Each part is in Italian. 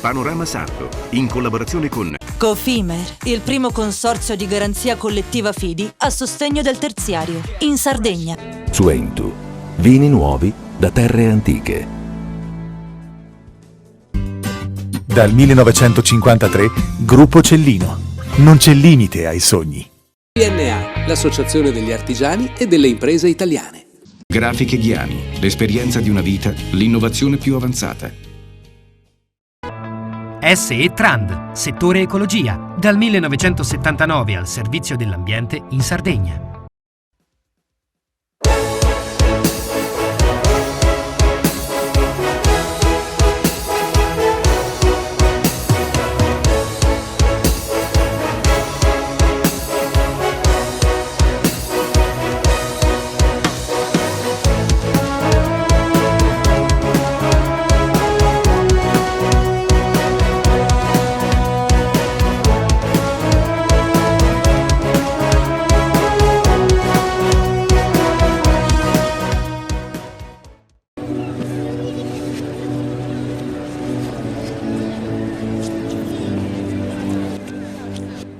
Panorama Sardo, in collaborazione con Cofimer, il primo consorzio di garanzia collettiva fidi a sostegno del terziario, in Sardegna. Suentu, vini nuovi da terre antiche. Dal 1953, Gruppo Cellino. Non c'è limite ai sogni. PNA, l'associazione degli artigiani e delle imprese italiane. Grafiche Ghiani, l'esperienza di una vita, l'innovazione più avanzata. SE Trand, settore ecologia, dal 1979 al servizio dell'ambiente in Sardegna.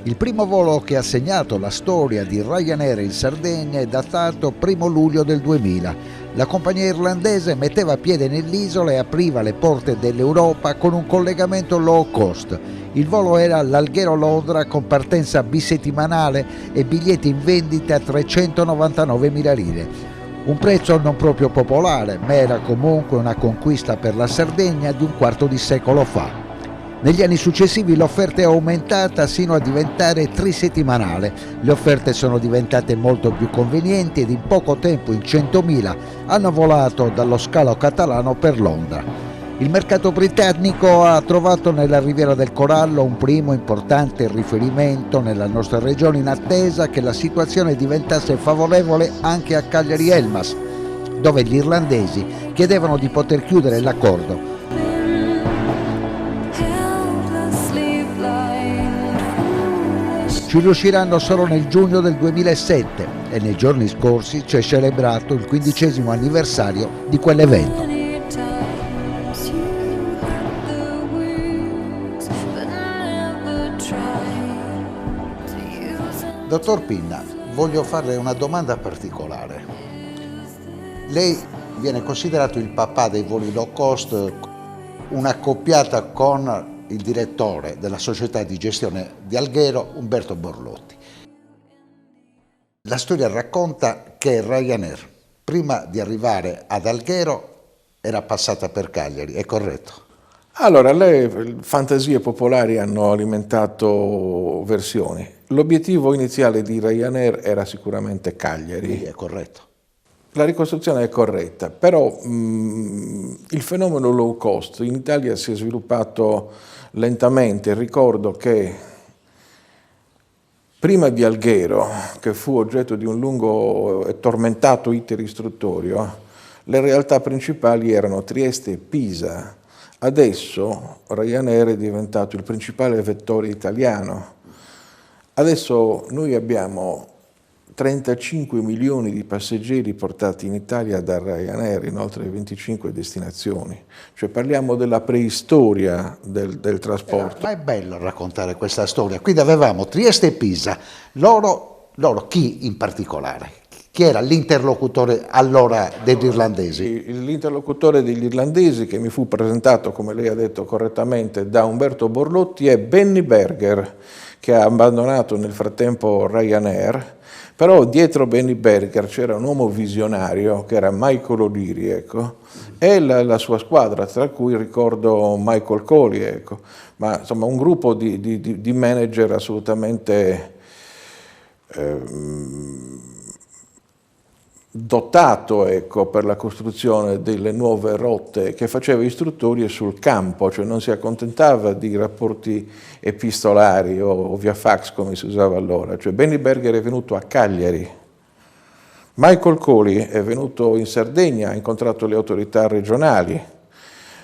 Il primo volo che ha segnato la storia di Ryanair in Sardegna è datato 1 luglio del 2000. La compagnia irlandese metteva piede nell'isola e apriva le porte dell'Europa con un collegamento low cost. Il volo era l'Alghero-Londra con partenza bisettimanale e biglietti in vendita a 399.000 lire. Un prezzo non proprio popolare, ma era comunque una conquista per la Sardegna di un quarto di secolo fa. Negli anni successivi l'offerta è aumentata sino a diventare trisettimanale. Le offerte sono diventate molto più convenienti ed in poco tempo, in 100.000, hanno volato dallo scalo catalano per Londra. Il mercato britannico ha trovato nella Riviera del Corallo un primo importante riferimento nella nostra regione in attesa che la situazione diventasse favorevole anche a Cagliari-Elmas, dove gli irlandesi chiedevano di poter chiudere l'accordo. Ci riusciranno solo nel giugno del 2007 e nei giorni scorsi si è celebrato il 15° anniversario di quell'evento. Dottor Pinna, voglio farle una domanda particolare. Lei viene considerato il papà dei voli low cost, un'accoppiata con il direttore della società di gestione di Alghero, Umberto Borlotti. La storia racconta che Ryanair, prima di arrivare ad Alghero, era passata per Cagliari, è corretto? Allora, le fantasie popolari hanno alimentato versioni. L'obiettivo iniziale di Ryanair era sicuramente Cagliari. Sì, è corretto. La ricostruzione è corretta, però il fenomeno low cost in Italia si è sviluppato lentamente. Ricordo che prima di Alghero, che fu oggetto di un lungo e tormentato iter istruttorio, le realtà principali erano Trieste e Pisa. Adesso Ryanair è diventato il principale vettore italiano. Adesso noi abbiamo 35 milioni di passeggeri portati in Italia da Ryanair in oltre 25 destinazioni. Cioè parliamo della preistoria del trasporto. Ma è bello raccontare questa storia. Quindi avevamo Trieste e Pisa. Loro chi in particolare? Chi era l'interlocutore allora degli irlandesi? L'interlocutore degli irlandesi, che mi fu presentato, come lei ha detto correttamente, da Umberto Borlotti, è Benny Berger, che ha abbandonato nel frattempo Ryanair. Però dietro Benny Berger c'era un uomo visionario che era Michael O'Leary, ecco, e la sua squadra, tra cui ricordo Michael Coley, ecco. Ma insomma un gruppo di manager assolutamente dotato, ecco, per la costruzione delle nuove rotte, che faceva istruttorie sul campo, cioè non si accontentava di rapporti epistolari o via fax come si usava allora. Cioè Benny Berger è venuto a Cagliari, Michael Coley è venuto in Sardegna, ha incontrato le autorità regionali,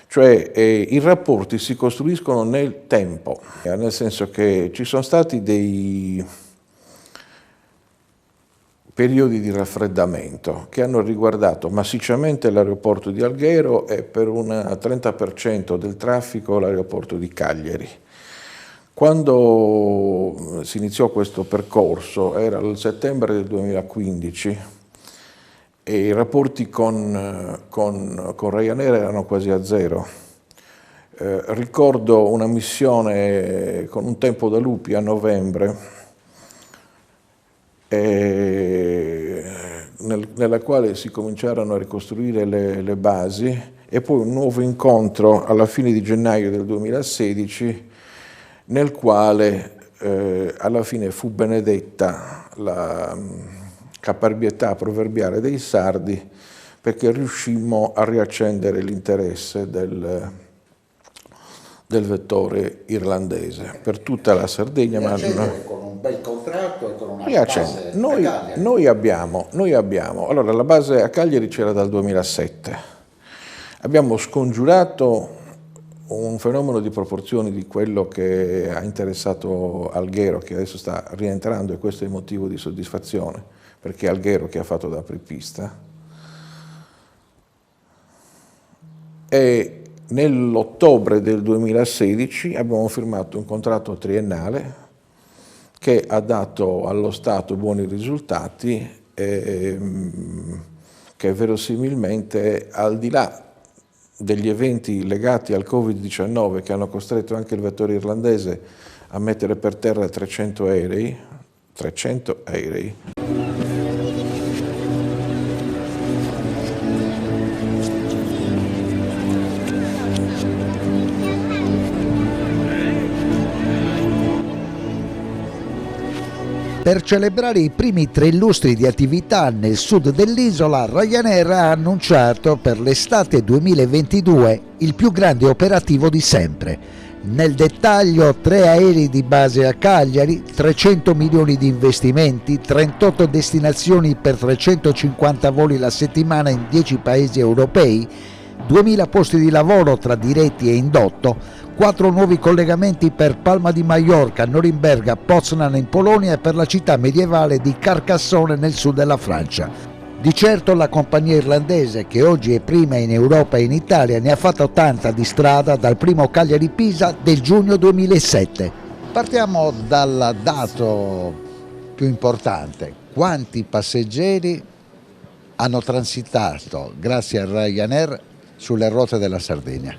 cioè i rapporti si costruiscono nel tempo, nel senso che ci sono stati dei periodi di raffreddamento che hanno riguardato massicciamente l'aeroporto di Alghero e per un 30% del traffico l'aeroporto di Cagliari. Quando si iniziò questo percorso, era il settembre del 2015, e i rapporti con Ryanair erano quasi a zero. Ricordo una missione con un tempo da lupi a novembre, nella quale si cominciarono a ricostruire le basi, e poi un nuovo incontro alla fine di gennaio del 2016, nel quale alla fine fu benedetta la caparbietà proverbiale dei sardi, perché riuscimmo a riaccendere l'interesse del vettore irlandese per tutta la Sardegna. Con un bel contratto e con una base noi abbiamo, allora la base a Cagliari c'era dal 2007, abbiamo scongiurato un fenomeno di proporzioni di quello che ha interessato Alghero, che adesso sta rientrando, e questo è il motivo di soddisfazione, perché è Alghero che ha fatto da apripista. E nell'ottobre del 2016 abbiamo firmato un contratto triennale che ha dato allo Stato buoni risultati, che verosimilmente, al di là degli eventi legati al Covid-19 che hanno costretto anche il vettore irlandese a mettere per terra 300 aerei. Per celebrare i primi 3 lustri di attività nel sud dell'isola, Ryanair ha annunciato per l'estate 2022 il più grande operativo di sempre. Nel dettaglio 3 aerei di base a Cagliari, 300 milioni di investimenti, 38 destinazioni per 350 voli la settimana in 10 paesi europei, 2000 posti di lavoro tra diretti e indotto, 4 nuovi collegamenti per Palma di Maiorca, Norimberga, Poznan in Polonia e per la città medievale di Carcassonne nel sud della Francia. Di certo la compagnia irlandese, che oggi è prima in Europa e in Italia, ne ha fatto tanta di strada dal primo Cagliari-Pisa del giugno 2007. Partiamo dal dato più importante: quanti passeggeri hanno transitato grazie a Ryanair sulle rotte della Sardegna?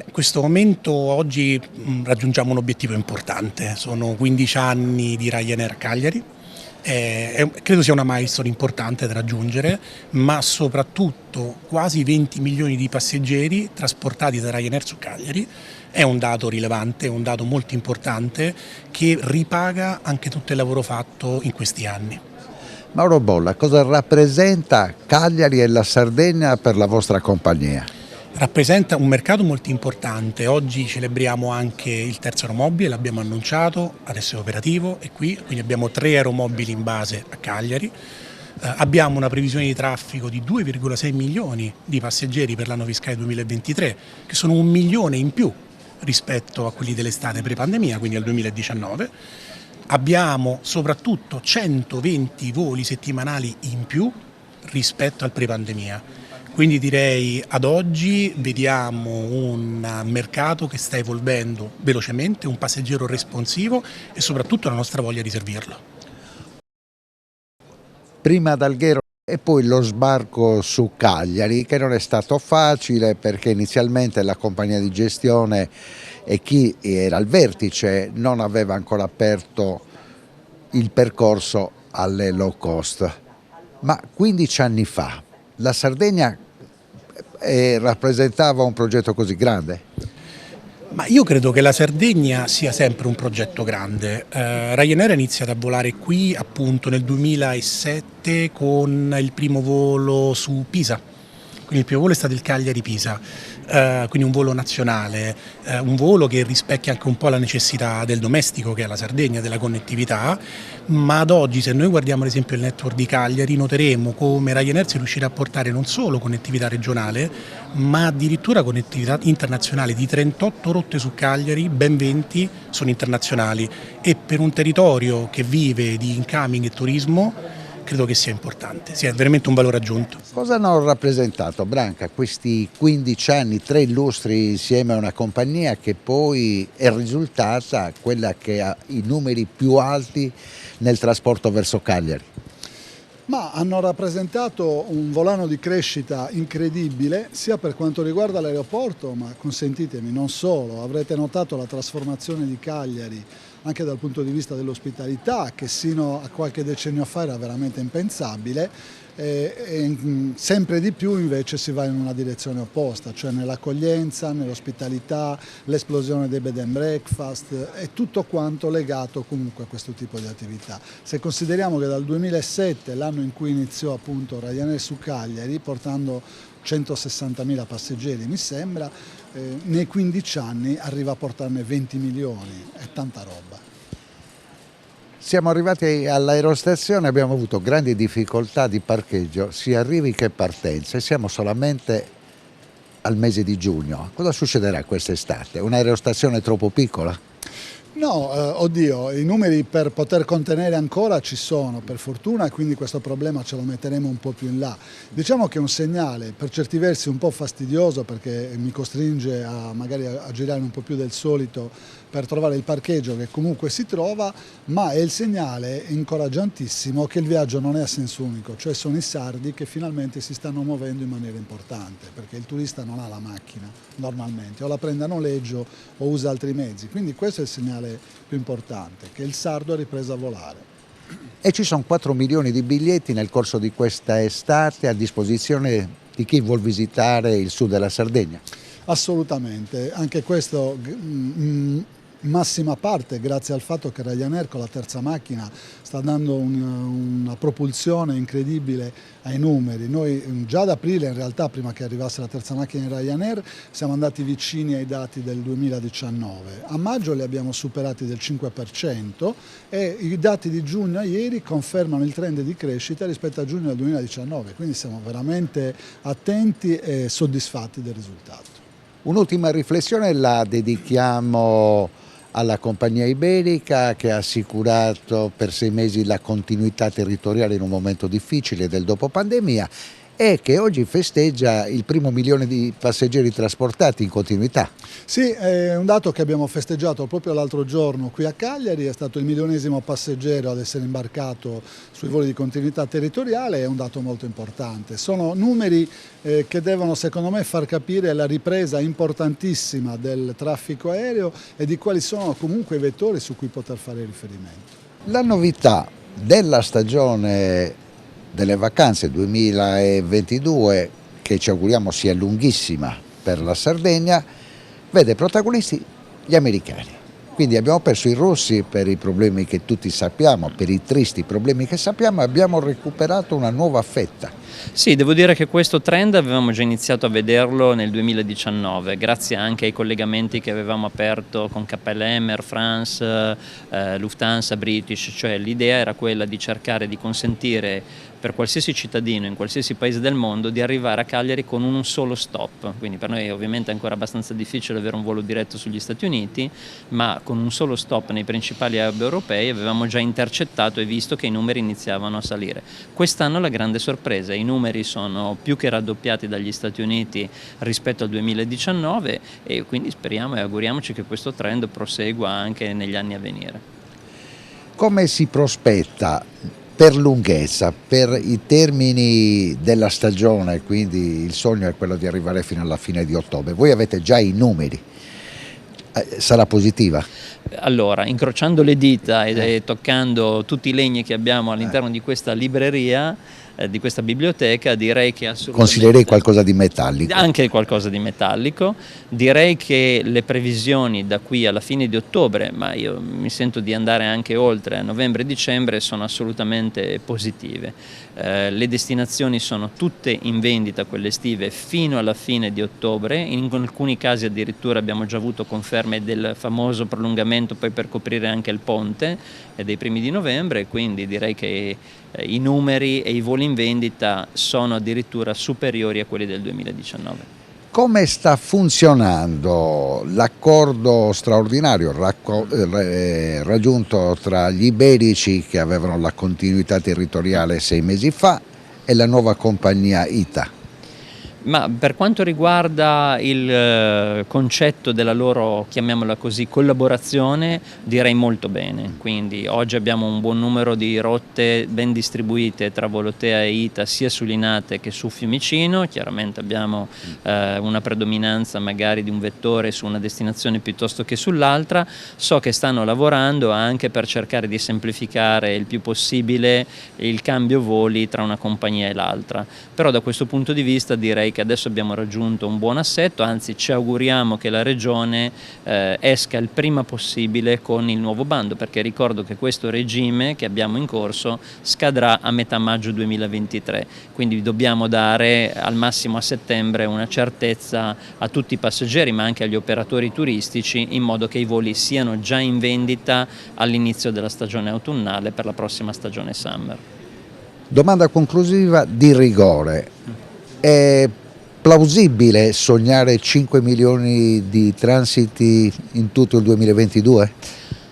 In questo momento oggi raggiungiamo un obiettivo importante, sono 15 anni di Ryanair a Cagliari, credo sia una milestone importante da raggiungere, ma soprattutto quasi 20 milioni di passeggeri trasportati da Ryanair su Cagliari. È un dato rilevante, è un dato molto importante che ripaga anche tutto il lavoro fatto in questi anni. Mauro Bolla, cosa rappresenta Cagliari e la Sardegna per la vostra compagnia? Rappresenta un mercato molto importante. Oggi celebriamo anche il terzo aeromobile, l'abbiamo annunciato, adesso è operativo, è qui, quindi abbiamo 3 aeromobili in base a Cagliari. Abbiamo una previsione di traffico di 2,6 milioni di passeggeri per l'anno fiscale 2023, che sono 1 milione in più rispetto a quelli dell'estate pre-pandemia, quindi al 2019. Abbiamo soprattutto 120 voli settimanali in più rispetto al pre-pandemia. Quindi direi ad oggi vediamo un mercato che sta evolvendo velocemente, un passeggero responsivo e soprattutto la nostra voglia di servirlo. Prima ad Alghero e poi lo sbarco su Cagliari, che non è stato facile perché inizialmente la compagnia di gestione e chi era al vertice non aveva ancora aperto il percorso alle low cost. Ma 15 anni fa la Sardegna rappresentava un progetto così grande? Ma io credo che la Sardegna sia sempre un progetto grande. Ryanair ha iniziato a volare qui appunto nel 2007 con il primo volo su Pisa. Quindi il primo volo è stato il Cagliari-Pisa, quindi un volo nazionale, un volo che rispecchia anche un po' la necessità del domestico che è la Sardegna, della connettività, ma ad oggi se noi guardiamo ad esempio il network di Cagliari noteremo come Ryanair si riuscirà a portare non solo connettività regionale ma addirittura connettività internazionale. Di 38 rotte su Cagliari, ben 20 sono internazionali, e per un territorio che vive di incoming e turismo credo che sia importante, sia veramente un valore aggiunto. Cosa hanno rappresentato, Branca, questi 15 anni, 3 lustri insieme a una compagnia che poi è risultata quella che ha i numeri più alti nel trasporto verso Cagliari? Ma hanno rappresentato un volano di crescita incredibile sia per quanto riguarda l'aeroporto, ma consentitemi, non solo. Avrete notato la trasformazione di Cagliari anche dal punto di vista dell'ospitalità, che sino a qualche decennio fa era veramente impensabile, e sempre di più invece si va in una direzione opposta, cioè nell'accoglienza, nell'ospitalità, l'esplosione dei bed and breakfast e tutto quanto legato comunque a questo tipo di attività. Se consideriamo che dal 2007, l'anno in cui iniziò appunto Ryanair su Cagliari, portando 160.000 passeggeri mi sembra, nei 15 anni arriva a portarne 20 milioni, è tanta roba. Siamo arrivati all'aerostazione, abbiamo avuto grandi difficoltà di parcheggio, sia arrivi che partenze, siamo solamente al mese di giugno. Cosa succederà quest'estate? Un'aerostazione troppo piccola? No, oddio, i numeri per poter contenere ancora ci sono per fortuna, e quindi questo problema ce lo metteremo un po' più in là. Diciamo che è un segnale per certi versi un po' fastidioso, perché mi costringe magari a girare un po' più del solito per trovare il parcheggio che comunque si trova, ma è il segnale incoraggiantissimo che il viaggio non è a senso unico, cioè sono i sardi che finalmente si stanno muovendo in maniera importante, perché il turista non ha la macchina normalmente, o la prende a noleggio o usa altri mezzi, quindi questo è il segnale più importante, che il sardo ha ripreso a volare. E ci sono 4 milioni di biglietti nel corso di questa estate a disposizione di chi vuol visitare il sud della Sardegna? Assolutamente, anche questo massima parte grazie al fatto che Ryanair con la terza macchina sta dando una propulsione incredibile ai numeri. Noi già ad aprile, in realtà, prima che arrivasse la terza macchina in Ryanair, siamo andati vicini ai dati del 2019. A maggio li abbiamo superati del 5% e i dati di giugno a ieri confermano il trend di crescita rispetto a giugno del 2019, quindi siamo veramente attenti e soddisfatti del risultato. Un'ultima riflessione la dedichiamo alla compagnia iberica, che ha assicurato per 6 mesi la continuità territoriale in un momento difficile del dopo pandemia e che oggi festeggia il primo 1 milione di passeggeri trasportati in continuità. Sì, è un dato che abbiamo festeggiato proprio l'altro giorno qui a Cagliari, è stato il 1.000° passeggero ad essere imbarcato sui voli di continuità territoriale, è un dato molto importante. Sono numeri che devono secondo me far capire la ripresa importantissima del traffico aereo e di quali sono comunque i vettori su cui poter fare riferimento. La novità della stagione delle vacanze 2022, che ci auguriamo sia lunghissima per la Sardegna, vede protagonisti gli americani. Quindi abbiamo perso i russi per i problemi che tutti sappiamo, per i tristi problemi che sappiamo, e abbiamo recuperato una nuova fetta. Sì, devo dire che questo trend avevamo già iniziato a vederlo nel 2019, grazie anche ai collegamenti che avevamo aperto con KLM, Air France, Lufthansa, British, cioè l'idea era quella di cercare di consentire per qualsiasi cittadino in qualsiasi paese del mondo di arrivare a Cagliari con un solo stop. Quindi per noi ovviamente è ancora abbastanza difficile avere un volo diretto sugli Stati Uniti, ma con un solo stop nei principali hub europei avevamo già intercettato e visto che i numeri iniziavano a salire. Quest'anno la grande sorpresa, i numeri sono più che raddoppiati dagli Stati Uniti rispetto al 2019 e quindi speriamo e auguriamoci che questo trend prosegua anche negli anni a venire. Come si prospetta per lunghezza, per i termini della stagione, quindi il sogno è quello di arrivare fino alla fine di ottobre, voi avete già i numeri, sarà positiva? Allora, incrociando le dita e toccando tutti i legni che abbiamo all'interno di questa libreria, di questa biblioteca, direi che assolutamente... Consiglierei qualcosa di metallico. Anche qualcosa di metallico. Direi che le previsioni da qui alla fine di ottobre, ma io mi sento di andare anche oltre, a novembre e dicembre, sono assolutamente positive. Le destinazioni sono tutte in vendita, quelle estive, fino alla fine di ottobre. In alcuni casi addirittura abbiamo già avuto conferme del famoso prolungamento poi per coprire anche il ponte dei primi di novembre, quindi direi che i numeri e i voli in vendita sono addirittura superiori a quelli del 2019. Come sta funzionando l'accordo straordinario raggiunto tra gli iberici, che avevano la continuità territoriale 6 mesi fa, e la nuova compagnia ITA? Ma per quanto riguarda il concetto della loro, chiamiamola così, collaborazione, direi molto bene. Quindi oggi abbiamo un buon numero di rotte ben distribuite tra Volotea e ITA, sia su Linate che su Fiumicino. Chiaramente abbiamo una predominanza magari di un vettore su una destinazione piuttosto che sull'altra. So che stanno lavorando anche per cercare di semplificare il più possibile il cambio voli tra una compagnia e l'altra. Però da questo punto di vista direi che adesso abbiamo raggiunto un buon assetto, anzi ci auguriamo che la Regione esca il prima possibile con il nuovo bando, perché ricordo che questo regime che abbiamo in corso scadrà a metà maggio 2023, quindi dobbiamo dare al massimo a settembre una certezza a tutti i passeggeri ma anche agli operatori turistici, in modo che i voli siano già in vendita all'inizio della stagione autunnale per la prossima stagione summer. Domanda conclusiva di rigore. È plausibile sognare 5 milioni di transiti in tutto il 2022?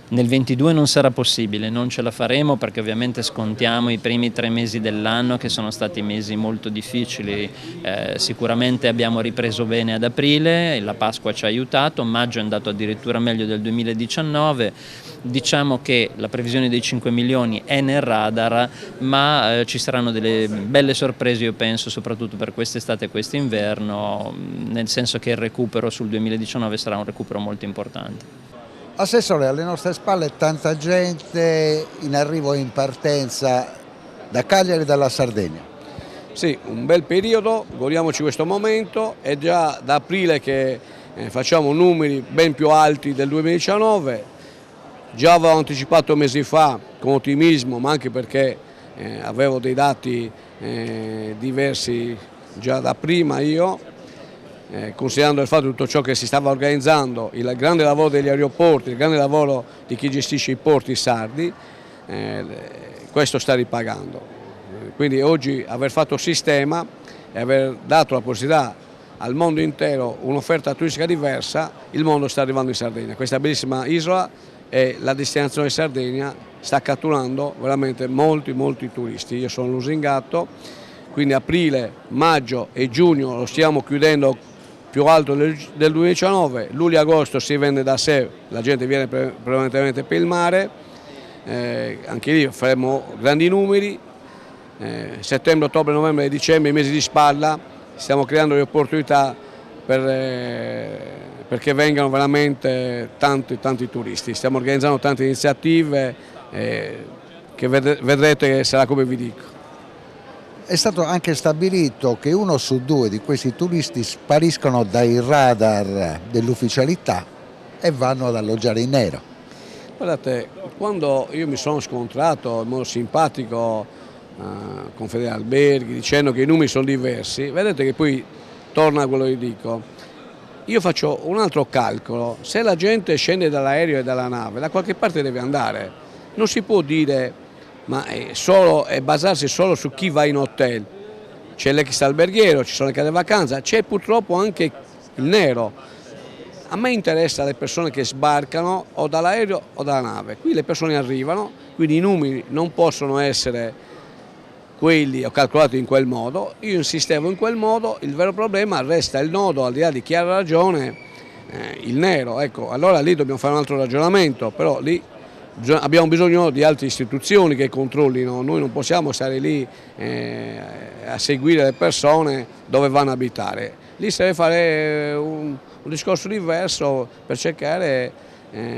Nel 22 non sarà possibile, non ce la faremo, perché ovviamente scontiamo i primi 3 mesi dell'anno che sono stati mesi molto difficili. Sicuramente abbiamo ripreso bene ad aprile, la Pasqua ci ha aiutato, maggio è andato addirittura meglio del 2019. Diciamo che la previsione dei 5 milioni è nel radar, ma ci saranno delle belle sorprese, io penso, soprattutto per quest'estate e quest'inverno, nel senso che il recupero sul 2019 sarà un recupero molto importante. Assessore, alle nostre spalle tanta gente in arrivo e in partenza da Cagliari e dalla Sardegna. Sì, un bel periodo, godiamoci questo momento, è già da aprile che facciamo numeri ben più alti del 2019, già avevo anticipato mesi fa con ottimismo, ma anche perché avevo dei dati diversi già da prima io. Considerando il fatto di tutto ciò che si stava organizzando, il grande lavoro degli aeroporti, il grande lavoro di chi gestisce i porti sardi, questo sta ripagando. Quindi oggi aver fatto sistema e aver dato la possibilità al mondo intero un'offerta turistica diversa, il mondo sta arrivando in Sardegna. Questa bellissima isola e la destinazione Sardegna sta catturando veramente molti turisti. Io sono lusingato, quindi aprile, maggio e giugno lo stiamo chiudendo più alto del 2019, luglio e agosto si vende da sé, la gente viene prevalentemente per il mare, anche lì faremo grandi numeri, settembre, ottobre, novembre e dicembre, i mesi di spalla, stiamo creando le opportunità perché vengano veramente tanti turisti, stiamo organizzando tante iniziative che vedrete che sarà come vi dico. È stato anche stabilito che 1 su 2 di questi turisti spariscono dai radar dell'ufficialità e vanno ad alloggiare in nero. Guardate, quando io mi sono scontrato in modo simpatico con Federalberghi dicendo che i numeri sono diversi, vedete che poi torna a quello che dico. Io faccio un altro calcolo, se la gente scende dall'aereo e dalla nave, da qualche parte deve andare, non si può dire ma è basarsi solo su chi va in hotel. C'è l'ex-alberghiero, ci sono le case di vacanza, c'è purtroppo anche il nero. A me interessa le persone che sbarcano o dall'aereo o dalla nave. Qui le persone arrivano, quindi i numeri non possono essere quelli ho calcolato in quel modo. Io insistevo in quel modo, il vero problema resta il nodo, al di là di chi ha ragione, il nero. Ecco, allora lì dobbiamo fare un altro ragionamento, però lì abbiamo bisogno di altre istituzioni che controllino, noi non possiamo stare lì a seguire le persone dove vanno a abitare. Lì si deve fare un discorso diverso per cercare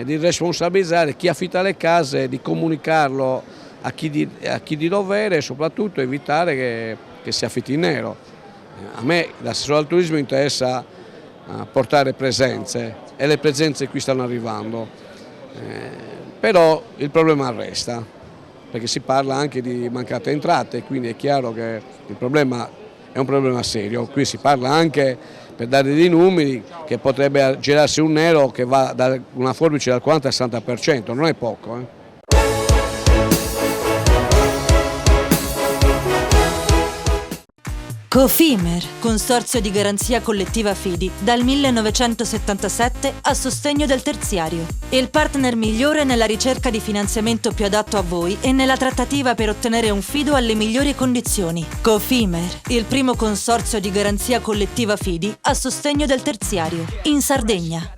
di responsabilizzare chi affitta le case, di comunicarlo a chi di dovere e soprattutto evitare che si affitti in nero. A me, l'assessore al turismo, interessa portare presenze e le presenze qui stanno arrivando. Però il problema resta, perché si parla anche di mancate entrate, quindi è chiaro che il problema è un problema serio. Qui si parla anche, per dare dei numeri, che potrebbe girarsi un nero che va da una forbice dal 40 al 60%, non è poco. Cofimer, consorzio di garanzia collettiva Fidi, dal 1977 a sostegno del terziario. Il partner migliore nella ricerca di finanziamento più adatto a voi e nella trattativa per ottenere un fido alle migliori condizioni. Cofimer, il primo consorzio di garanzia collettiva Fidi a sostegno del terziario, in Sardegna.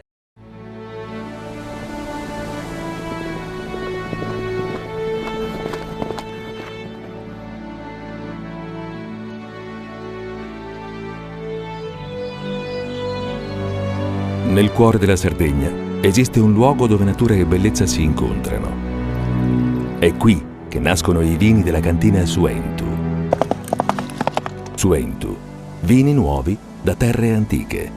Nel cuore della Sardegna esiste un luogo dove natura e bellezza si incontrano. È qui che nascono i vini della cantina Suentu. Suentu, vini nuovi da terre antiche.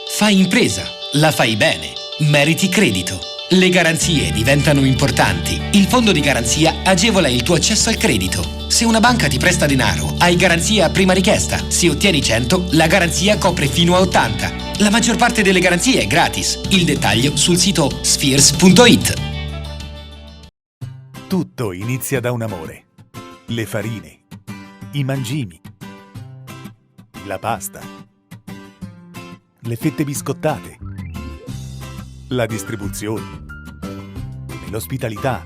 Fai impresa, la fai bene, meriti credito. Le garanzie diventano importanti. Il fondo di garanzia agevola il tuo accesso al credito. Se una banca ti presta denaro, hai garanzia a prima richiesta. Se ottieni 100, la garanzia copre fino a 80. La maggior parte delle garanzie è gratis. Il dettaglio sul sito spheres.it. Tutto inizia da un amore. Le farine, i mangimi, la pasta, le fette biscottate, la distribuzione e l'ospitalità.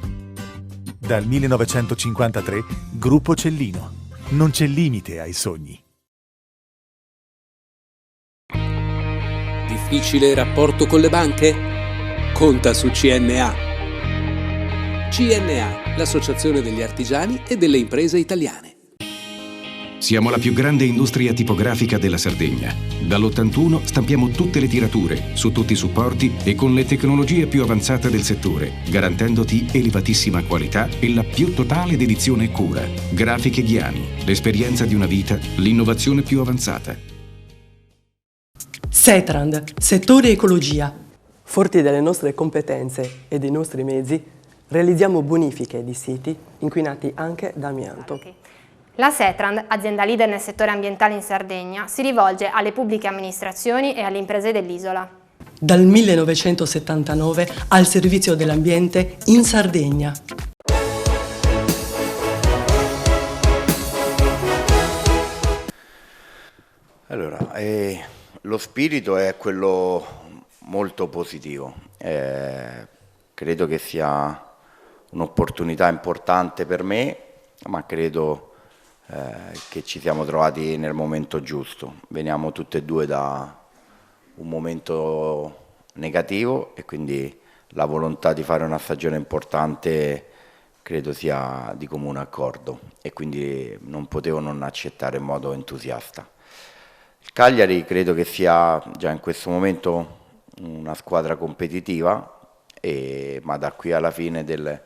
Dal 1953, Gruppo Cellino. Non c'è limite ai sogni. Difficile rapporto con le banche? Conta su CNA. CNA, l'associazione degli artigiani e delle imprese italiane. Siamo la più grande industria tipografica della Sardegna. Dall'81 stampiamo tutte le tirature, su tutti i supporti e con le tecnologie più avanzate del settore, garantendoti elevatissima qualità e la più totale dedizione e cura. Grafiche Ghiani, l'esperienza di una vita, l'innovazione più avanzata. Setrand, settore ecologia. Forti delle nostre competenze e dei nostri mezzi, realizziamo bonifiche di siti inquinati anche da amianto. La Setrand, azienda leader nel settore ambientale in Sardegna, si rivolge alle pubbliche amministrazioni e alle imprese dell'isola. Dal 1979 al servizio dell'ambiente in Sardegna. Allora, lo spirito è quello molto positivo. Credo che sia un'opportunità importante per me, ma credo che ci siamo trovati nel momento giusto. Veniamo tutte e due da un momento negativo e quindi la volontà di fare una stagione importante credo sia di comune accordo e quindi non potevo non accettare in modo entusiasta. Il Cagliari credo che sia già in questo momento una squadra competitiva, ma da qui alla fine del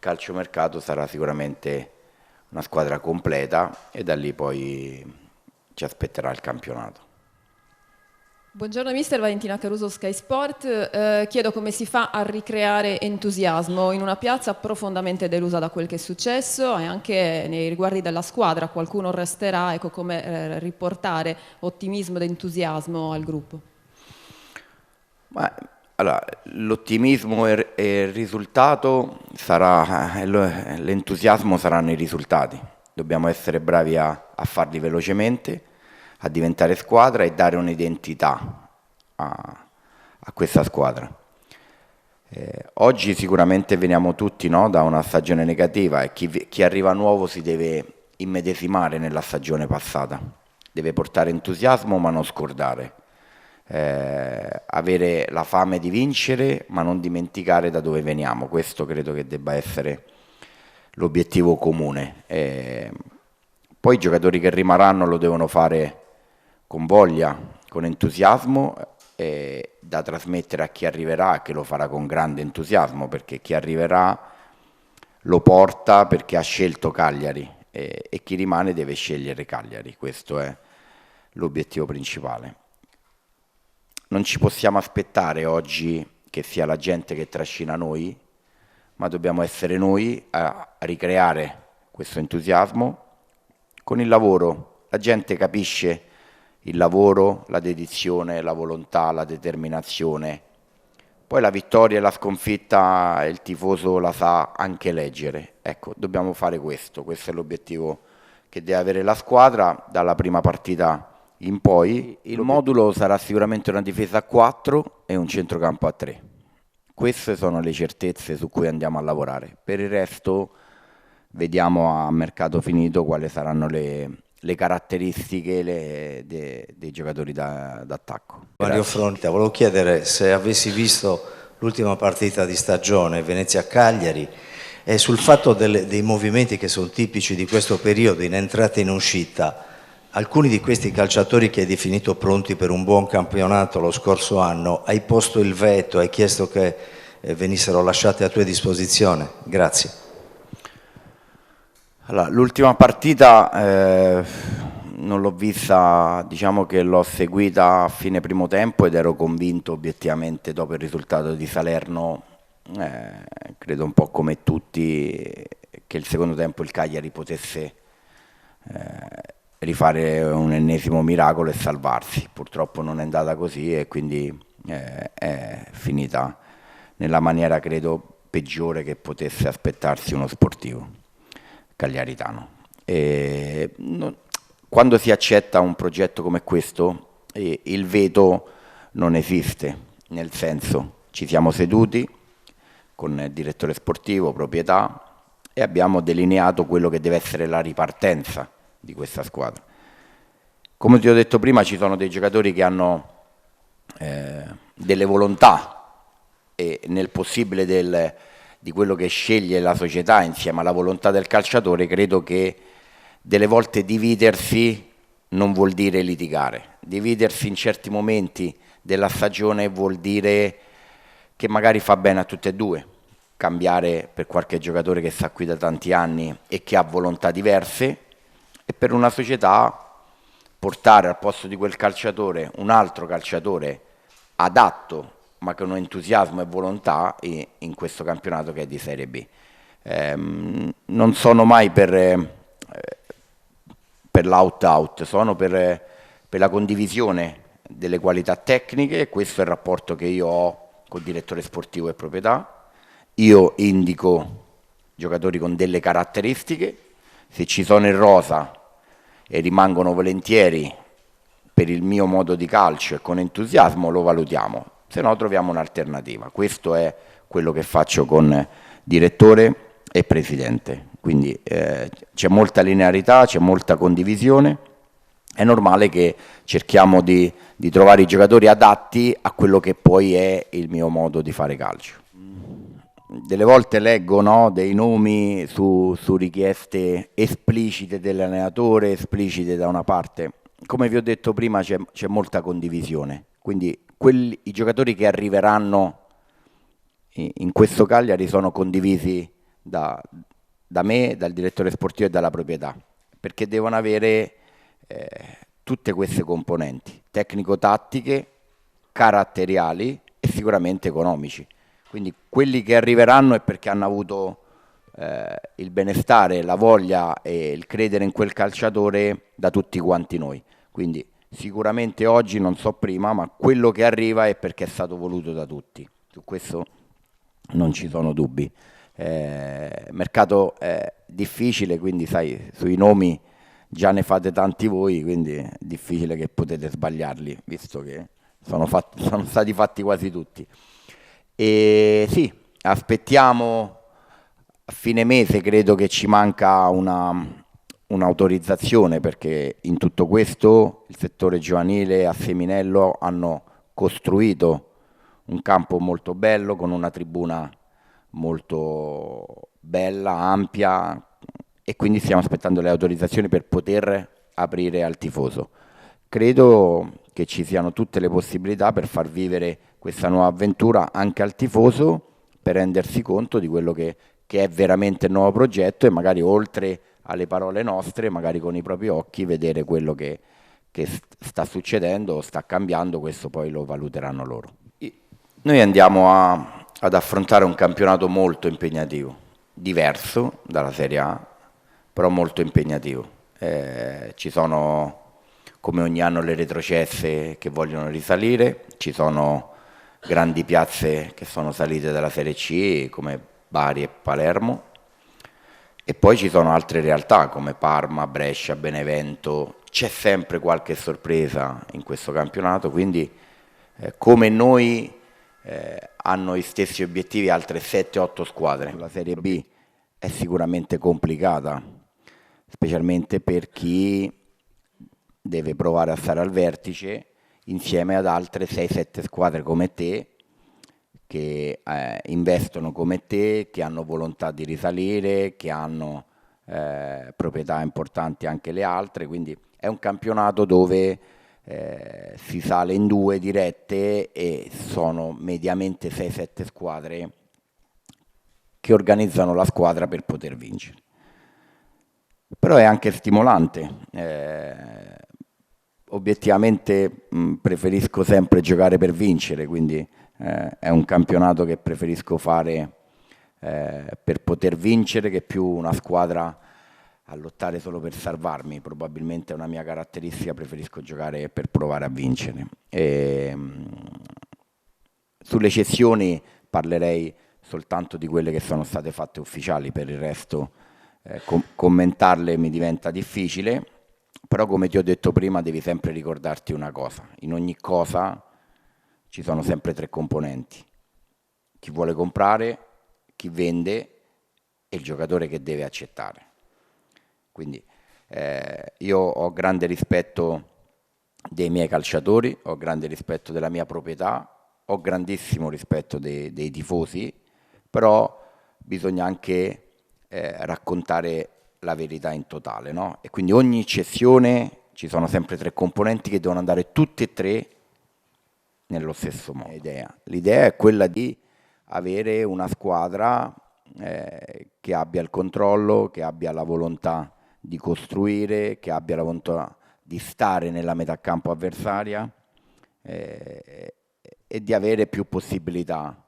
calciomercato sarà sicuramente una squadra completa e da lì poi ci aspetterà il campionato. Buongiorno mister, Valentina Caruso, Sky Sport. Chiedo come si fa a ricreare entusiasmo in una piazza profondamente delusa da quel che è successo e anche nei riguardi della squadra. Qualcuno resterà, ecco, come riportare ottimismo ed entusiasmo al gruppo? Allora, l'ottimismo e il risultato l'entusiasmo saranno i risultati. Dobbiamo essere bravi a farli velocemente, a diventare squadra e dare un'identità a questa squadra. Oggi sicuramente veniamo tutti, no, da una stagione negativa e chi arriva nuovo si deve immedesimare nella stagione passata, deve portare entusiasmo ma non scordare. Avere la fame di vincere ma non dimenticare da dove veniamo, questo credo che debba essere l'obiettivo comune. Poi i giocatori che rimarranno lo devono fare con voglia, con entusiasmo, da trasmettere a chi arriverà, che lo farà con grande entusiasmo, perché chi arriverà lo porta perché ha scelto Cagliari e chi rimane deve scegliere Cagliari, questo è l'obiettivo principale. Non ci possiamo aspettare oggi che sia la gente che trascina noi, ma dobbiamo essere noi a ricreare questo entusiasmo con il lavoro. La gente capisce il lavoro, la dedizione, la volontà, la determinazione. Poi la vittoria e la sconfitta il tifoso la sa anche leggere. Ecco, dobbiamo fare questo è l'obiettivo che deve avere la squadra dalla prima partita in poi. Il modulo sarà sicuramente una difesa a 4 e un centrocampo a 3. Queste sono le certezze su cui andiamo a lavorare. Per il resto vediamo a mercato finito quali saranno le caratteristiche dei giocatori d'attacco. Mario Fronta, volevo chiedere se avessi visto l'ultima partita di stagione Venezia-Cagliari e sul fatto dei movimenti che sono tipici di questo periodo in entrata e in uscita. Alcuni di questi calciatori che hai definito pronti per un buon campionato lo scorso anno, hai posto il veto, hai chiesto che venissero lasciati a tua disposizione? Grazie. Allora, l'ultima partita non l'ho vista, diciamo che l'ho seguita a fine primo tempo ed ero convinto obiettivamente dopo il risultato di Salerno, credo un po' come tutti, che il secondo tempo il Cagliari potesse rifare un ennesimo miracolo e salvarsi. Purtroppo non è andata così e quindi è finita nella maniera credo peggiore che potesse aspettarsi uno sportivo cagliaritano. Quando si accetta un progetto come questo, il veto non esiste, nel senso ci siamo seduti con il direttore sportivo, proprietà, e abbiamo delineato quello che deve essere la ripartenza di questa squadra. Come ti ho detto prima, ci sono dei giocatori che hanno delle volontà e nel possibile di quello che sceglie la società insieme alla volontà del calciatore, credo che delle volte dividersi non vuol dire litigare. Dividersi in certi momenti della stagione vuol dire che magari fa bene a tutte e due. Cambiare per qualche giocatore che sta qui da tanti anni e che ha volontà diverse, e per una società portare al posto di quel calciatore un altro calciatore adatto ma con entusiasmo e volontà in questo campionato che è di Serie B. Non sono mai per l'out-out, sono per la condivisione delle qualità tecniche, e questo è il rapporto che io ho col direttore sportivo e proprietà. Io indico giocatori con delle caratteristiche, se ci sono in rosa e rimangono volentieri per il mio modo di calcio e con entusiasmo lo valutiamo, se no troviamo un'alternativa. Questo è quello che faccio con direttore e presidente, quindi c'è molta linearità, c'è molta condivisione, è normale che cerchiamo di trovare i giocatori adatti a quello che poi è il mio modo di fare calcio. Delle volte leggo dei nomi su richieste esplicite dell'allenatore, esplicite da una parte. Come vi ho detto prima c'è molta condivisione, quindi i giocatori che arriveranno in questo Cagliari sono condivisi da me, dal direttore sportivo e dalla proprietà, perché devono avere tutte queste componenti, tecnico-tattiche, caratteriali e sicuramente economici. Quindi quelli che arriveranno è perché hanno avuto il benestare, la voglia e il credere in quel calciatore da tutti quanti noi. Quindi sicuramente oggi, non so prima, ma quello che arriva è perché è stato voluto da tutti. Su questo non ci sono dubbi. Mercato difficile, quindi sai, sui nomi già ne fate tanti voi, quindi è difficile che potete sbagliarli, visto che sono stati fatti quasi tutti. E sì, aspettiamo a fine mese, credo che ci manca un'autorizzazione, perché in tutto questo il settore giovanile a Seminello hanno costruito un campo molto bello con una tribuna molto bella, ampia, e quindi stiamo aspettando le autorizzazioni per poter aprire al tifoso. Credo che ci siano tutte le possibilità per far vivere questa nuova avventura anche al tifoso, per rendersi conto di quello che è veramente il nuovo progetto, e magari oltre alle parole nostre, magari con i propri occhi, vedere quello che sta succedendo o sta cambiando. Questo poi lo valuteranno loro. Noi andiamo ad affrontare un campionato molto impegnativo, diverso dalla Serie A, però molto impegnativo. Ci sono, come ogni anno, le retrocesse che vogliono risalire, ci sono grandi piazze che sono salite dalla Serie C come Bari e Palermo, E poi ci sono altre realtà come Parma, Brescia, Benevento, c'è sempre qualche sorpresa in questo campionato, quindi come noi hanno gli stessi obiettivi altre 7-8 squadre. La Serie B è sicuramente complicata, specialmente per chi deve provare a stare al vertice insieme ad altre 6-7 squadre come te, che investono come te, che hanno volontà di risalire, che hanno proprietà importanti anche le altre, quindi è un campionato dove si sale in 2 dirette e sono mediamente 6-7 squadre che organizzano la squadra per poter vincere. Però è anche stimolante. Obiettivamente preferisco sempre giocare per vincere, quindi è un campionato che preferisco fare per poter vincere che più una squadra a lottare solo per salvarmi. Probabilmente è una mia caratteristica, preferisco giocare per provare a vincere. Sulle cessioni parlerei soltanto di quelle che sono state fatte ufficiali, per il resto commentarle mi diventa difficile, però come ti ho detto prima devi sempre ricordarti una cosa: in ogni cosa ci sono sempre 3 componenti: chi vuole comprare, chi vende e il giocatore che deve accettare. Quindi io ho grande rispetto dei miei calciatori, ho grande rispetto della mia proprietà, ho grandissimo rispetto dei tifosi, però bisogna anche raccontare la verità in totale, no? E quindi ogni cessione ci sono sempre 3 componenti che devono andare tutte e 3 nello stesso modo. L'idea è quella di avere una squadra che abbia il controllo, che abbia la volontà di costruire, che abbia la volontà di stare nella metà campo avversaria e di avere più possibilità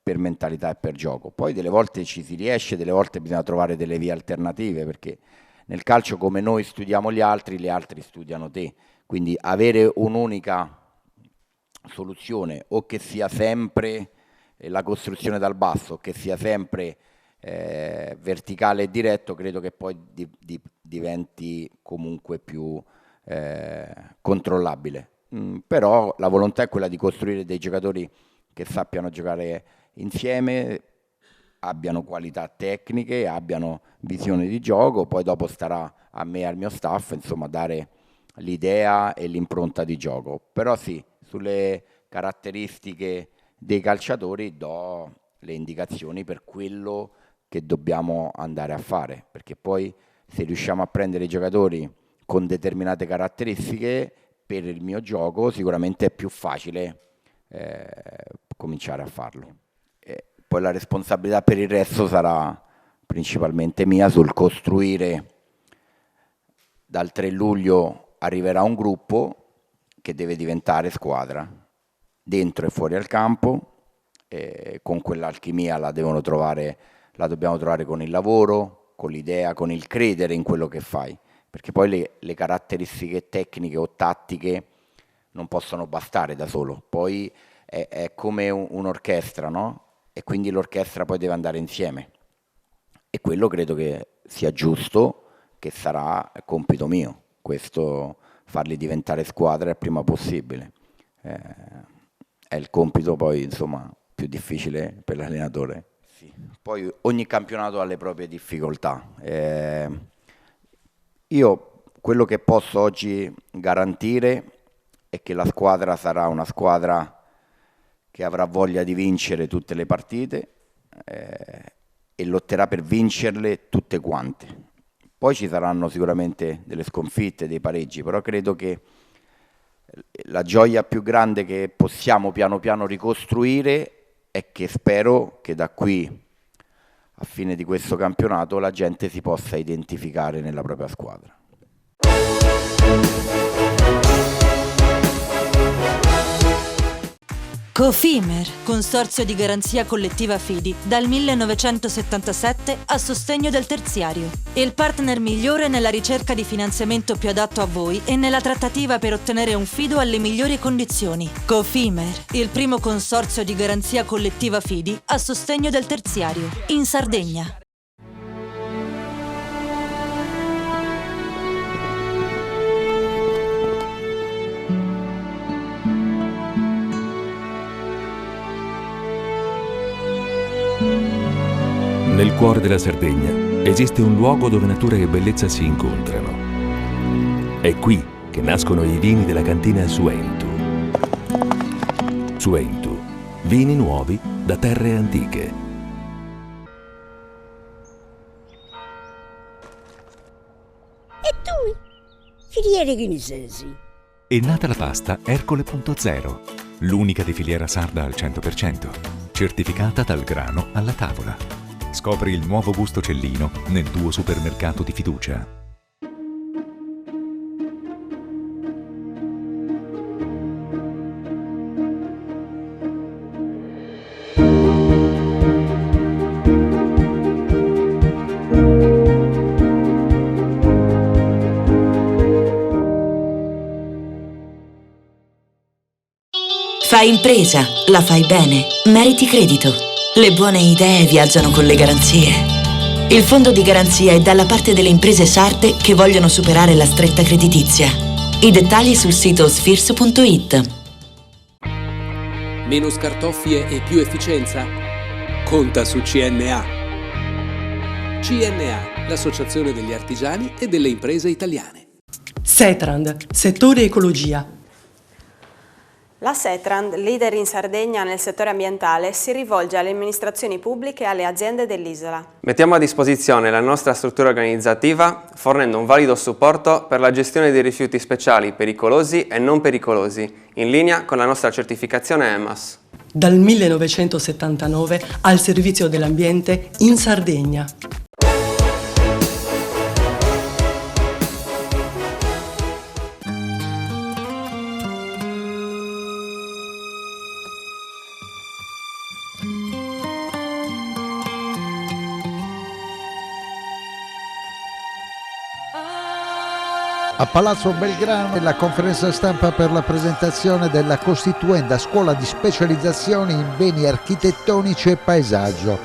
per mentalità e per gioco. Poi delle volte ci si riesce, delle volte bisogna trovare delle vie alternative, perché nel calcio come noi studiamo gli altri studiano te, quindi avere un'unica soluzione, o che sia sempre la costruzione dal basso, o che sia sempre verticale e diretto, credo che poi diventi comunque più controllabile. Però la volontà è quella di costruire dei giocatori che sappiano giocare insieme, abbiano qualità tecniche, abbiano visione di gioco, poi dopo starà a me e al mio staff, insomma, dare l'idea e l'impronta di gioco. Però sì, sulle caratteristiche dei calciatori do le indicazioni per quello che dobbiamo andare a fare, perché poi se riusciamo a prendere i giocatori con determinate caratteristiche per il mio gioco sicuramente è più facile cominciare a farlo. E poi la responsabilità per il resto sarà principalmente mia sul costruire. Dal 3 luglio arriverà un gruppo che deve diventare squadra, dentro e fuori al campo, con quell'alchimia la dobbiamo trovare con il lavoro, con l'idea, con il credere in quello che fai, perché poi le caratteristiche tecniche o tattiche non possono bastare da solo, poi è come un'orchestra, no? E quindi l'orchestra poi deve andare insieme, e quello credo che sia giusto, che sarà compito mio, questo, farli diventare squadra il prima possibile. È il compito poi, insomma, più difficile per l'allenatore. Sì. Poi ogni campionato ha le proprie difficoltà. Io quello che posso oggi garantire è che la squadra sarà una squadra che avrà voglia di vincere tutte le partite e lotterà per vincerle tutte quante. Poi ci saranno sicuramente delle sconfitte, dei pareggi, però credo che la gioia più grande che possiamo piano piano ricostruire è che spero che da qui a fine di questo campionato la gente si possa identificare nella propria squadra. Cofimer, consorzio di garanzia collettiva Fidi, dal 1977 a sostegno del terziario. Il partner migliore nella ricerca di finanziamento più adatto a voi e nella trattativa per ottenere un fido alle migliori condizioni. Cofimer, il primo consorzio di garanzia collettiva Fidi a sostegno del terziario, in Sardegna. Nel cuore della Sardegna esiste un luogo dove natura e bellezza si incontrano. È qui che nascono i vini della cantina Suentu. Suentu, vini nuovi da terre antiche. E tu? Filiere guinisesi. È nata la pasta Ercole.0, l'unica di filiera sarda al 100%, certificata dal grano alla tavola. Scopri il nuovo gusto Cellino nel tuo supermercato di fiducia. Fai impresa, la fai bene, meriti credito. Le buone idee viaggiano con le garanzie. Il fondo di garanzia è dalla parte delle imprese sarde che vogliono superare la stretta creditizia. I dettagli sul sito sfirso.it. Meno scartoffie e più efficienza? Conta su CNA. CNA, l'associazione degli artigiani e delle imprese italiane. Setrand, settore ecologia. La Setrand, leader in Sardegna nel settore ambientale, si rivolge alle amministrazioni pubbliche e alle aziende dell'isola. Mettiamo a disposizione la nostra struttura organizzativa fornendo un valido supporto per la gestione dei rifiuti speciali pericolosi e non pericolosi, in linea con la nostra certificazione EMAS. Dal 1979 al servizio dell'ambiente in Sardegna. A Palazzo Belgrano la conferenza stampa per la presentazione della costituenda scuola di specializzazione in beni architettonici e paesaggio,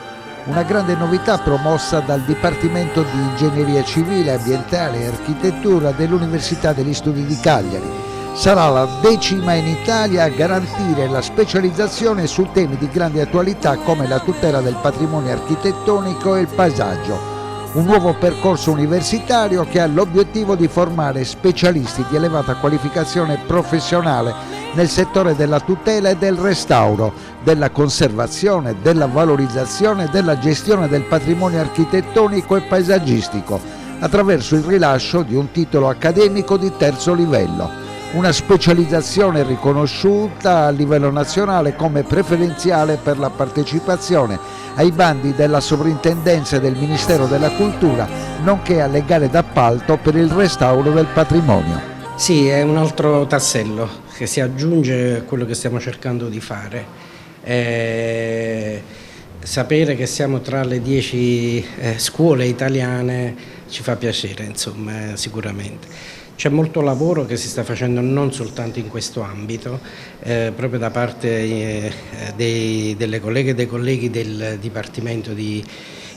una grande novità promossa dal Dipartimento di Ingegneria Civile, Ambientale e Architettura dell'Università degli Studi di Cagliari. Sarà la 10ª in Italia a garantire la specializzazione su temi di grande attualità come la tutela del patrimonio architettonico e il paesaggio. Un nuovo percorso universitario che ha l'obiettivo di formare specialisti di elevata qualificazione professionale nel settore della tutela e del restauro, della conservazione, della valorizzazione e della gestione del patrimonio architettonico e paesaggistico, attraverso il rilascio di un titolo accademico di terzo livello. Una specializzazione riconosciuta a livello nazionale come preferenziale per la partecipazione ai bandi della Sovrintendenza e del Ministero della Cultura, nonché alle gare d'appalto per il restauro del patrimonio. Sì, è un altro tassello che si aggiunge a quello che stiamo cercando di fare. Sapere che siamo tra le 10 scuole italiane ci fa piacere, insomma, sicuramente. C'è molto lavoro che si sta facendo non soltanto in questo ambito, proprio da parte delle colleghe e dei colleghi del Dipartimento di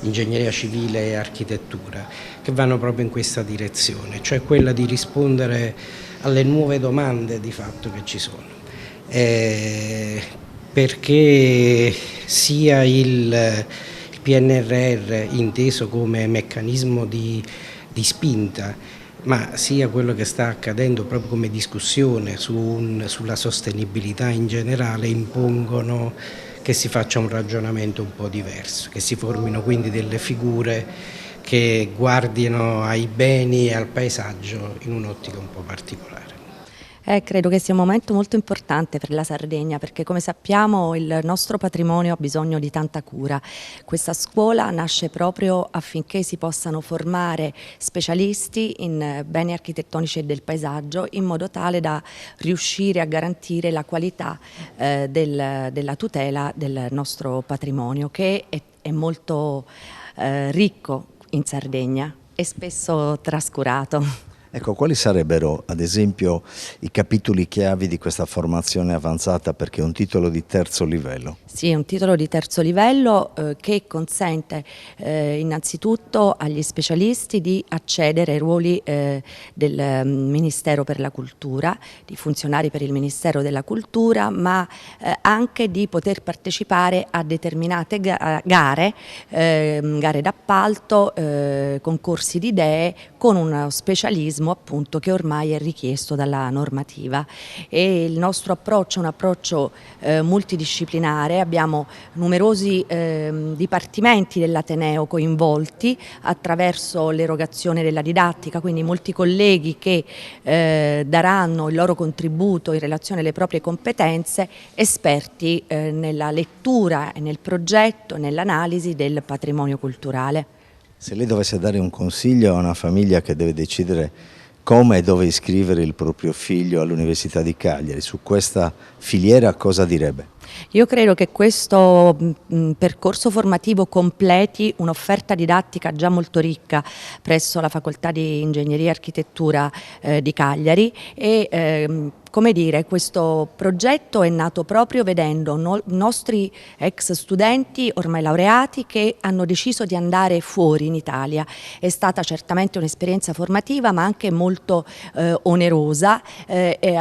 Ingegneria Civile e Architettura, che vanno proprio in questa direzione, cioè quella di rispondere alle nuove domande di fatto che ci sono. Perché sia il PNRR inteso come meccanismo di spinta, ma sia quello che sta accadendo proprio come discussione sulla sostenibilità in generale, impongono che si faccia un ragionamento un po' diverso, che si formino quindi delle figure che guardino ai beni e al paesaggio in un'ottica un po' particolare. Credo che sia un momento molto importante per la Sardegna, perché come sappiamo il nostro patrimonio ha bisogno di tanta cura. Questa scuola nasce proprio affinché si possano formare specialisti in beni architettonici e del paesaggio, in modo tale da riuscire a garantire la qualità della tutela del nostro patrimonio, che è molto ricco in Sardegna e spesso trascurato. Ecco, quali sarebbero ad esempio i capitoli chiavi di questa formazione avanzata, perché è un titolo di terzo livello? Sì, è un titolo di terzo livello che consente innanzitutto agli specialisti di accedere ai ruoli del Ministero per la Cultura, di funzionari per il Ministero della Cultura, ma anche di poter partecipare a determinate gare d'appalto, concorsi di idee, con uno specialismo appunto che ormai è richiesto dalla normativa. E il nostro approccio è un approccio multidisciplinare, abbiamo numerosi dipartimenti dell'Ateneo coinvolti attraverso l'erogazione della didattica, quindi molti colleghi che daranno il loro contributo in relazione alle proprie competenze, esperti nella lettura e nel progetto e nell'analisi del patrimonio culturale. Se lei dovesse dare un consiglio a una famiglia che deve decidere come e dove iscrivere il proprio figlio all'Università di Cagliari, su questa filiera cosa direbbe? Io credo che questo percorso formativo completi un'offerta didattica già molto ricca presso la Facoltà di Ingegneria e Architettura di Cagliari e come dire, questo progetto è nato proprio vedendo nostri ex studenti ormai laureati che hanno deciso di andare fuori in Italia. È stata certamente un'esperienza formativa ma anche molto onerosa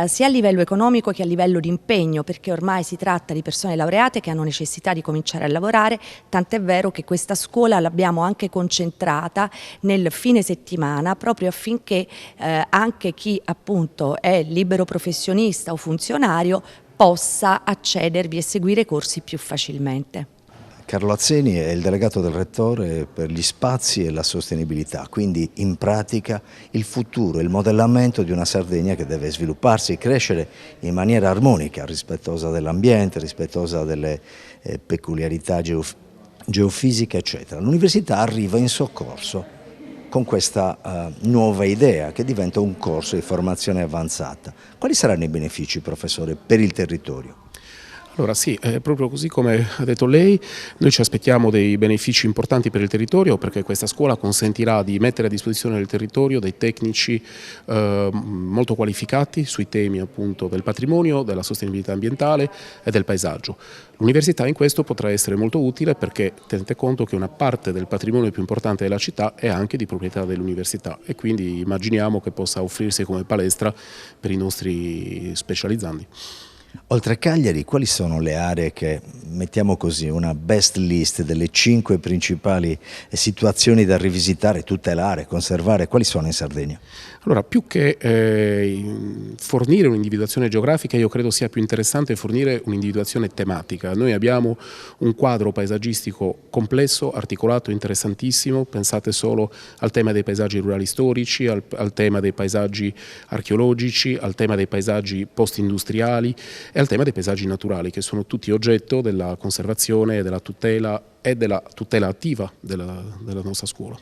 sia a livello economico che a livello di impegno, perché ormai si tratta di persone laureate che hanno necessità di cominciare a lavorare, tant'è vero che questa scuola l'abbiamo anche concentrata nel fine settimana proprio affinché anche chi appunto è libero professionista o funzionario possa accedervi e seguire corsi più facilmente. Carlo Azzeni è il delegato del Rettore per gli spazi e la sostenibilità, quindi in pratica il futuro, il modellamento di una Sardegna che deve svilupparsi e crescere in maniera armonica, rispettosa dell'ambiente, rispettosa delle peculiarità geofisiche, eccetera. L'università arriva in soccorso con questa nuova idea che diventa un corso di formazione avanzata. Quali saranno i benefici, professore, per il territorio? Allora sì, proprio così come ha detto lei, noi ci aspettiamo dei benefici importanti per il territorio, perché questa scuola consentirà di mettere a disposizione del territorio dei tecnici molto qualificati sui temi appunto del patrimonio, della sostenibilità ambientale e del paesaggio. L'università in questo potrà essere molto utile perché tenete conto che una parte del patrimonio più importante della città è anche di proprietà dell'università e quindi immaginiamo che possa offrirsi come palestra per i nostri specializzandi. Oltre a Cagliari, quali sono le aree che, mettiamo così, una best list delle 5 principali situazioni da rivisitare, tutelare, conservare, quali sono in Sardegna? Allora, più che fornire un'individuazione geografica, io credo sia più interessante fornire un'individuazione tematica. Noi abbiamo un quadro paesaggistico complesso, articolato, interessantissimo. Pensate solo al tema dei paesaggi rurali storici, al tema dei paesaggi archeologici, al tema dei paesaggi post-industriali e al tema dei paesaggi naturali, che sono tutti oggetto della conservazione, della tutela e della tutela attiva della nostra scuola.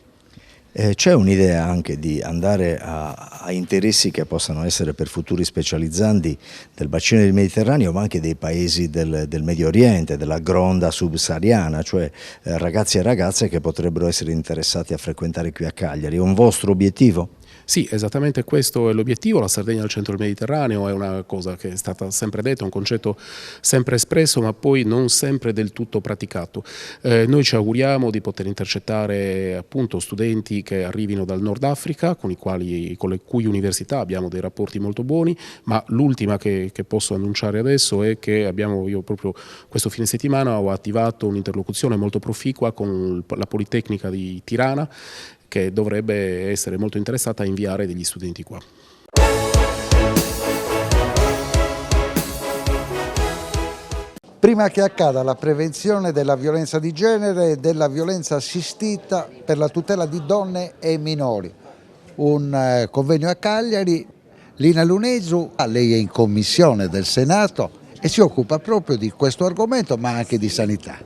C'è un'idea anche di andare a interessi che possano essere per futuri specializzandi del bacino del Mediterraneo, ma anche dei paesi del Medio Oriente, della gronda subsahariana, cioè ragazzi e ragazze che potrebbero essere interessati a frequentare qui a Cagliari. È un vostro obiettivo? Sì, esattamente questo è l'obiettivo. La Sardegna al centro del Mediterraneo è una cosa che è stata sempre detta, un concetto sempre espresso ma poi non sempre del tutto praticato. Noi ci auguriamo di poter intercettare appunto studenti che arrivino dal Nord Africa con le cui università abbiamo dei rapporti molto buoni, ma l'ultima che posso annunciare adesso è che io proprio questo fine settimana ho attivato un'interlocuzione molto proficua con la Politecnica di Tirana, che dovrebbe essere molto interessata a inviare degli studenti qua. Prima che accada la prevenzione della violenza di genere e della violenza assistita per la tutela di donne e minori. Un convegno a Cagliari. Lina Lunesu, lei è in commissione del Senato e si occupa proprio di questo argomento, ma anche di sanità.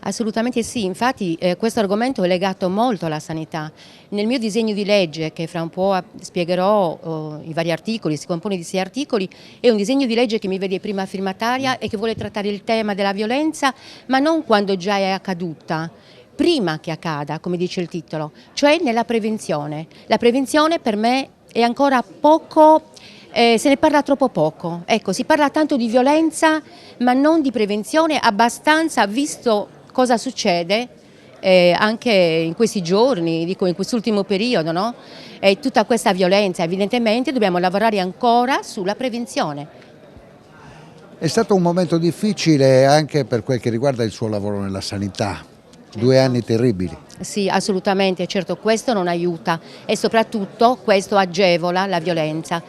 Assolutamente sì, infatti questo argomento è legato molto alla sanità. Nel mio disegno di legge, che fra un po' spiegherò i vari articoli, si compone di 6 articoli, è un disegno di legge che mi vede prima firmataria e che vuole trattare il tema della violenza, ma non quando già è accaduta, prima che accada, come dice il titolo, cioè nella prevenzione. La prevenzione per me è ancora poco, se ne parla troppo poco. Ecco, si parla tanto di violenza ma non di prevenzione abbastanza, visto cosa succede anche in questi giorni, dico in quest'ultimo periodo, no? Tutta questa violenza, evidentemente dobbiamo lavorare ancora sulla prevenzione. È stato un momento difficile anche per quel che riguarda il suo lavoro nella sanità, 2 anni terribili. Sì, assolutamente, certo questo non aiuta e soprattutto questo agevola la violenza.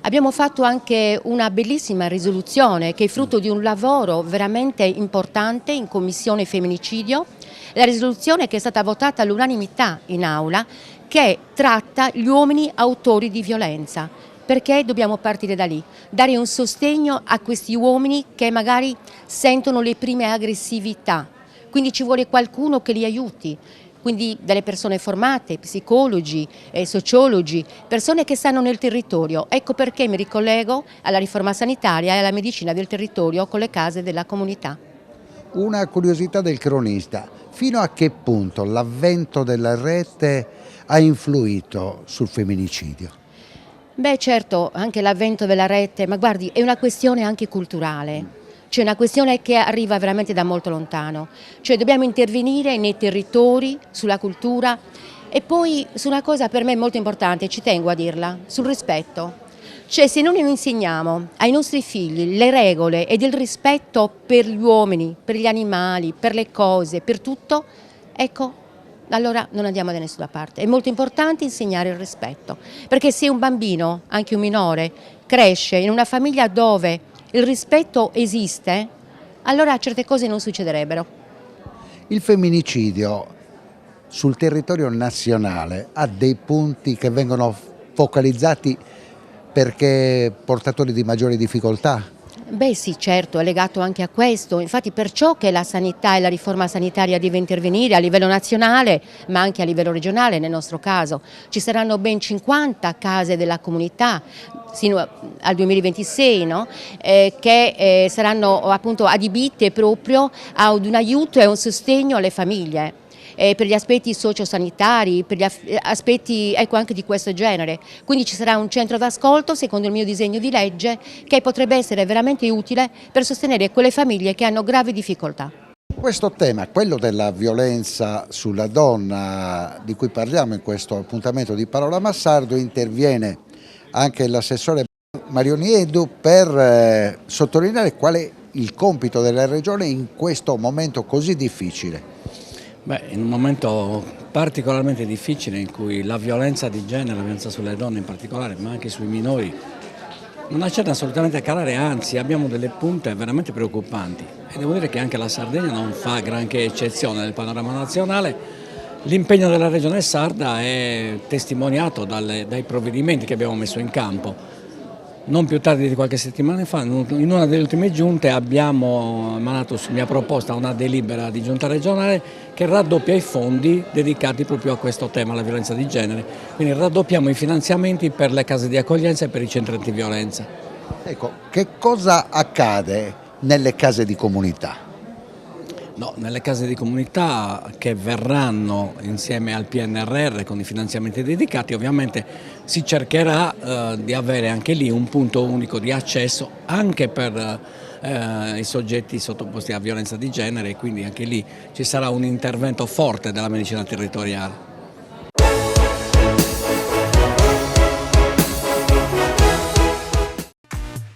Abbiamo fatto anche una bellissima risoluzione che è frutto di un lavoro veramente importante in Commissione Femminicidio, la risoluzione che è stata votata all'unanimità in aula, che tratta gli uomini autori di violenza. Perché dobbiamo partire da lì, dare un sostegno a questi uomini che magari sentono le prime aggressività, quindi ci vuole qualcuno che li aiuti. Quindi delle persone formate, psicologi, sociologi, persone che stanno nel territorio. Ecco perché mi ricollego alla riforma sanitaria e alla medicina del territorio con le case della comunità. Una curiosità del cronista, fino a che punto l'avvento della rete ha influito sul femminicidio? Beh certo, anche l'avvento della rete, ma guardi, è una questione anche culturale. C'è una questione che arriva veramente da molto lontano, cioè dobbiamo intervenire nei territori, sulla cultura e poi su una cosa per me molto importante, ci tengo a dirla, sul rispetto. Cioè se noi non insegniamo ai nostri figli le regole ed il rispetto per gli uomini, per gli animali, per le cose, per tutto, ecco, allora non andiamo da nessuna parte. È molto importante insegnare il rispetto, perché se un bambino, anche un minore, cresce in una famiglia dove il rispetto esiste, allora certe cose non succederebbero. Il femminicidio sul territorio nazionale ha dei punti che vengono focalizzati perché portatori di maggiori difficoltà? Beh sì, certo, è legato anche a questo, infatti perciò che la sanità e la riforma sanitaria deve intervenire a livello nazionale ma anche a livello regionale nel nostro caso. Ci saranno ben 50 case della comunità sino al 2026 no? Che saranno appunto adibite proprio ad un aiuto e un sostegno alle famiglie. Per gli aspetti sociosanitari, per gli aspetti ecco, anche di questo genere. Quindi ci sarà un centro d'ascolto, secondo il mio disegno di legge, che potrebbe essere veramente utile per sostenere quelle famiglie che hanno gravi difficoltà. Questo tema, quello della violenza sulla donna di cui parliamo in questo appuntamento di Parola Massardo, interviene anche l'assessore Marioniedu per sottolineare qual è il compito della Regione in questo momento così difficile. Beh, in un momento particolarmente difficile in cui la violenza di genere, la violenza sulle donne in particolare, ma anche sui minori, non accenna assolutamente a calare, anzi abbiamo delle punte veramente preoccupanti. E devo dire che anche la Sardegna non fa granché eccezione nel panorama nazionale. L'impegno della Regione Sarda è testimoniato dai provvedimenti che abbiamo messo in campo. Non più tardi di qualche settimana fa, in una delle ultime giunte, abbiamo emanato su mia proposta una delibera di giunta regionale che raddoppia i fondi dedicati proprio a questo tema, la violenza di genere. Quindi raddoppiamo i finanziamenti per le case di accoglienza e per i centri antiviolenza. Ecco, che cosa accade nelle case di comunità? No, nelle case di comunità che verranno insieme al PNRR con i finanziamenti dedicati, ovviamente si cercherà di avere anche lì un punto unico di accesso anche per i soggetti sottoposti a violenza di genere, e quindi anche lì ci sarà un intervento forte della medicina territoriale.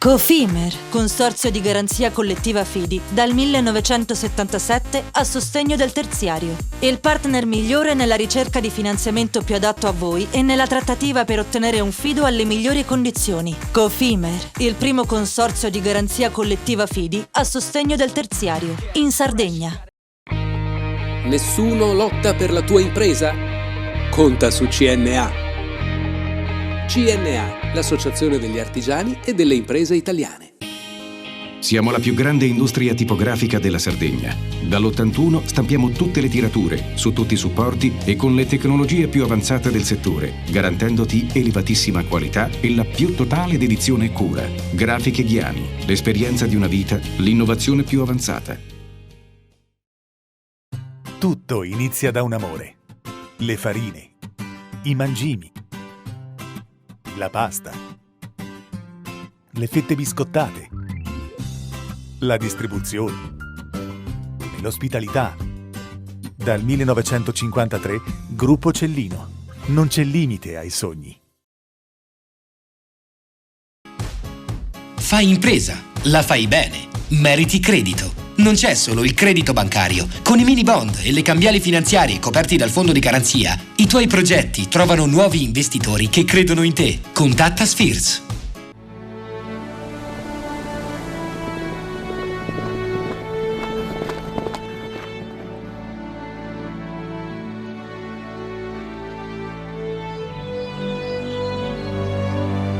Cofimer, consorzio di garanzia collettiva Fidi, dal 1977 a sostegno del terziario. Il partner migliore nella ricerca di finanziamento più adatto a voi e nella trattativa per ottenere un fido alle migliori condizioni. Cofimer, il primo consorzio di garanzia collettiva Fidi a sostegno del terziario, in Sardegna. Nessuno lotta per la tua impresa? Conta su CNA. CNA, l'associazione degli artigiani e delle imprese italiane. Siamo la più grande industria tipografica della Sardegna. Dall'81 stampiamo tutte le tirature, su tutti i supporti e con le tecnologie più avanzate del settore, garantendoti elevatissima qualità e la più totale dedizione e cura. Grafiche Ghiani, l'esperienza di una vita, l'innovazione più avanzata. Tutto inizia da un amore. Le farine, i mangimi, la pasta, le fette biscottate, la distribuzione e l'ospitalità. Dal 1953, Gruppo Cellino. Non c'è limite ai sogni. Fai impresa, la fai bene, meriti credito. Non c'è solo il credito bancario. Con i mini bond e le cambiali finanziarie coperti dal fondo di garanzia, i tuoi progetti trovano nuovi investitori che credono in te. Contatta Spheres.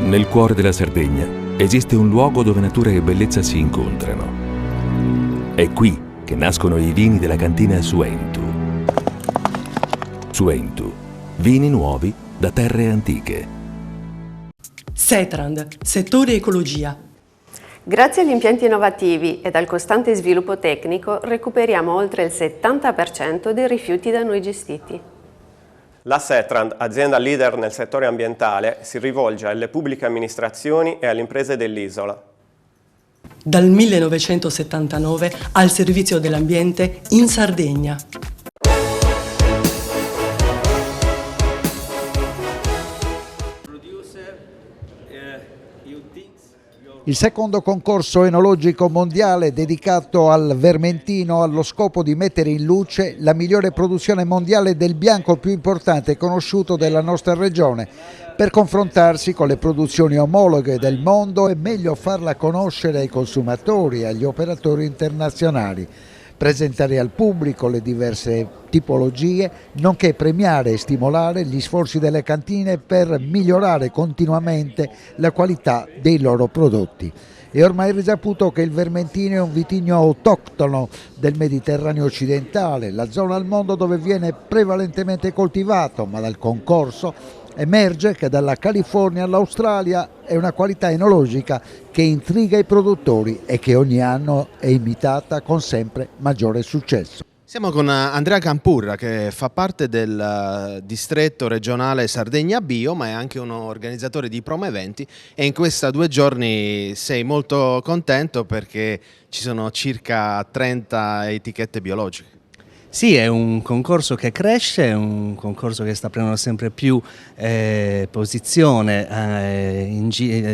Nel cuore della Sardegna esiste un luogo dove natura e bellezza si incontrano. È qui che nascono i vini della cantina Suentu. Suentu, vini nuovi da terre antiche. Setrand, settore ecologia. Grazie agli impianti innovativi ed al costante sviluppo tecnico recuperiamo oltre il 70% dei rifiuti da noi gestiti. La Setrand, azienda leader nel settore ambientale, si rivolge alle pubbliche amministrazioni e alle imprese dell'isola. Dal 1979 al servizio dell'ambiente in Sardegna. Il secondo concorso enologico mondiale dedicato al Vermentino ha lo scopo di mettere in luce la migliore produzione mondiale del bianco più importante e conosciuto della nostra regione, per confrontarsi con le produzioni omologhe del mondo e meglio farla conoscere ai consumatori e agli operatori internazionali, presentare al pubblico le diverse tipologie, nonché premiare e stimolare gli sforzi delle cantine per migliorare continuamente la qualità dei loro prodotti. È ormai risaputo che il Vermentino è un vitigno autoctono del Mediterraneo occidentale, la zona al mondo dove viene prevalentemente coltivato, ma dal concorso emerge che dalla California all'Australia è una qualità enologica che intriga i produttori e che ogni anno è imitata con sempre maggiore successo. Siamo con Andrea Campurra, che fa parte del distretto regionale Sardegna Bio, ma è anche un organizzatore di promo eventi, e in questi 2 giorni sei molto contento perché ci sono circa 30 etichette biologiche. Sì, è un concorso che cresce, è un concorso che sta prendendo sempre più posizione,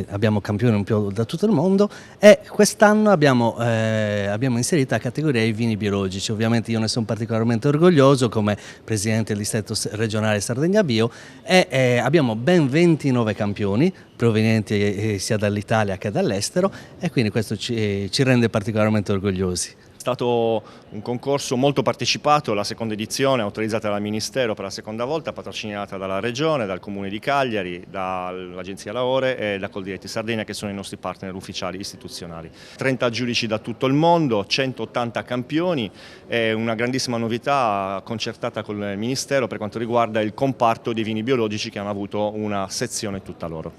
abbiamo campioni un po' da tutto il mondo, e quest'anno abbiamo inserito la categoria dei vini biologici. Ovviamente io ne sono particolarmente orgoglioso come presidente del distretto regionale Sardegna Bio, e abbiamo ben 29 campioni provenienti sia dall'Italia che dall'estero, e quindi questo ci rende particolarmente orgogliosi. È stato un concorso molto partecipato, la seconda edizione autorizzata dal Ministero per la seconda volta, patrocinata dalla Regione, dal Comune di Cagliari, dall'Agenzia Lavore e da Coldiretti Sardegna, che sono i nostri partner ufficiali istituzionali. 30 giudici da tutto il mondo, 180 campioni e una grandissima novità concertata con il Ministero per quanto riguarda il comparto dei vini biologici, che hanno avuto una sezione tutta loro.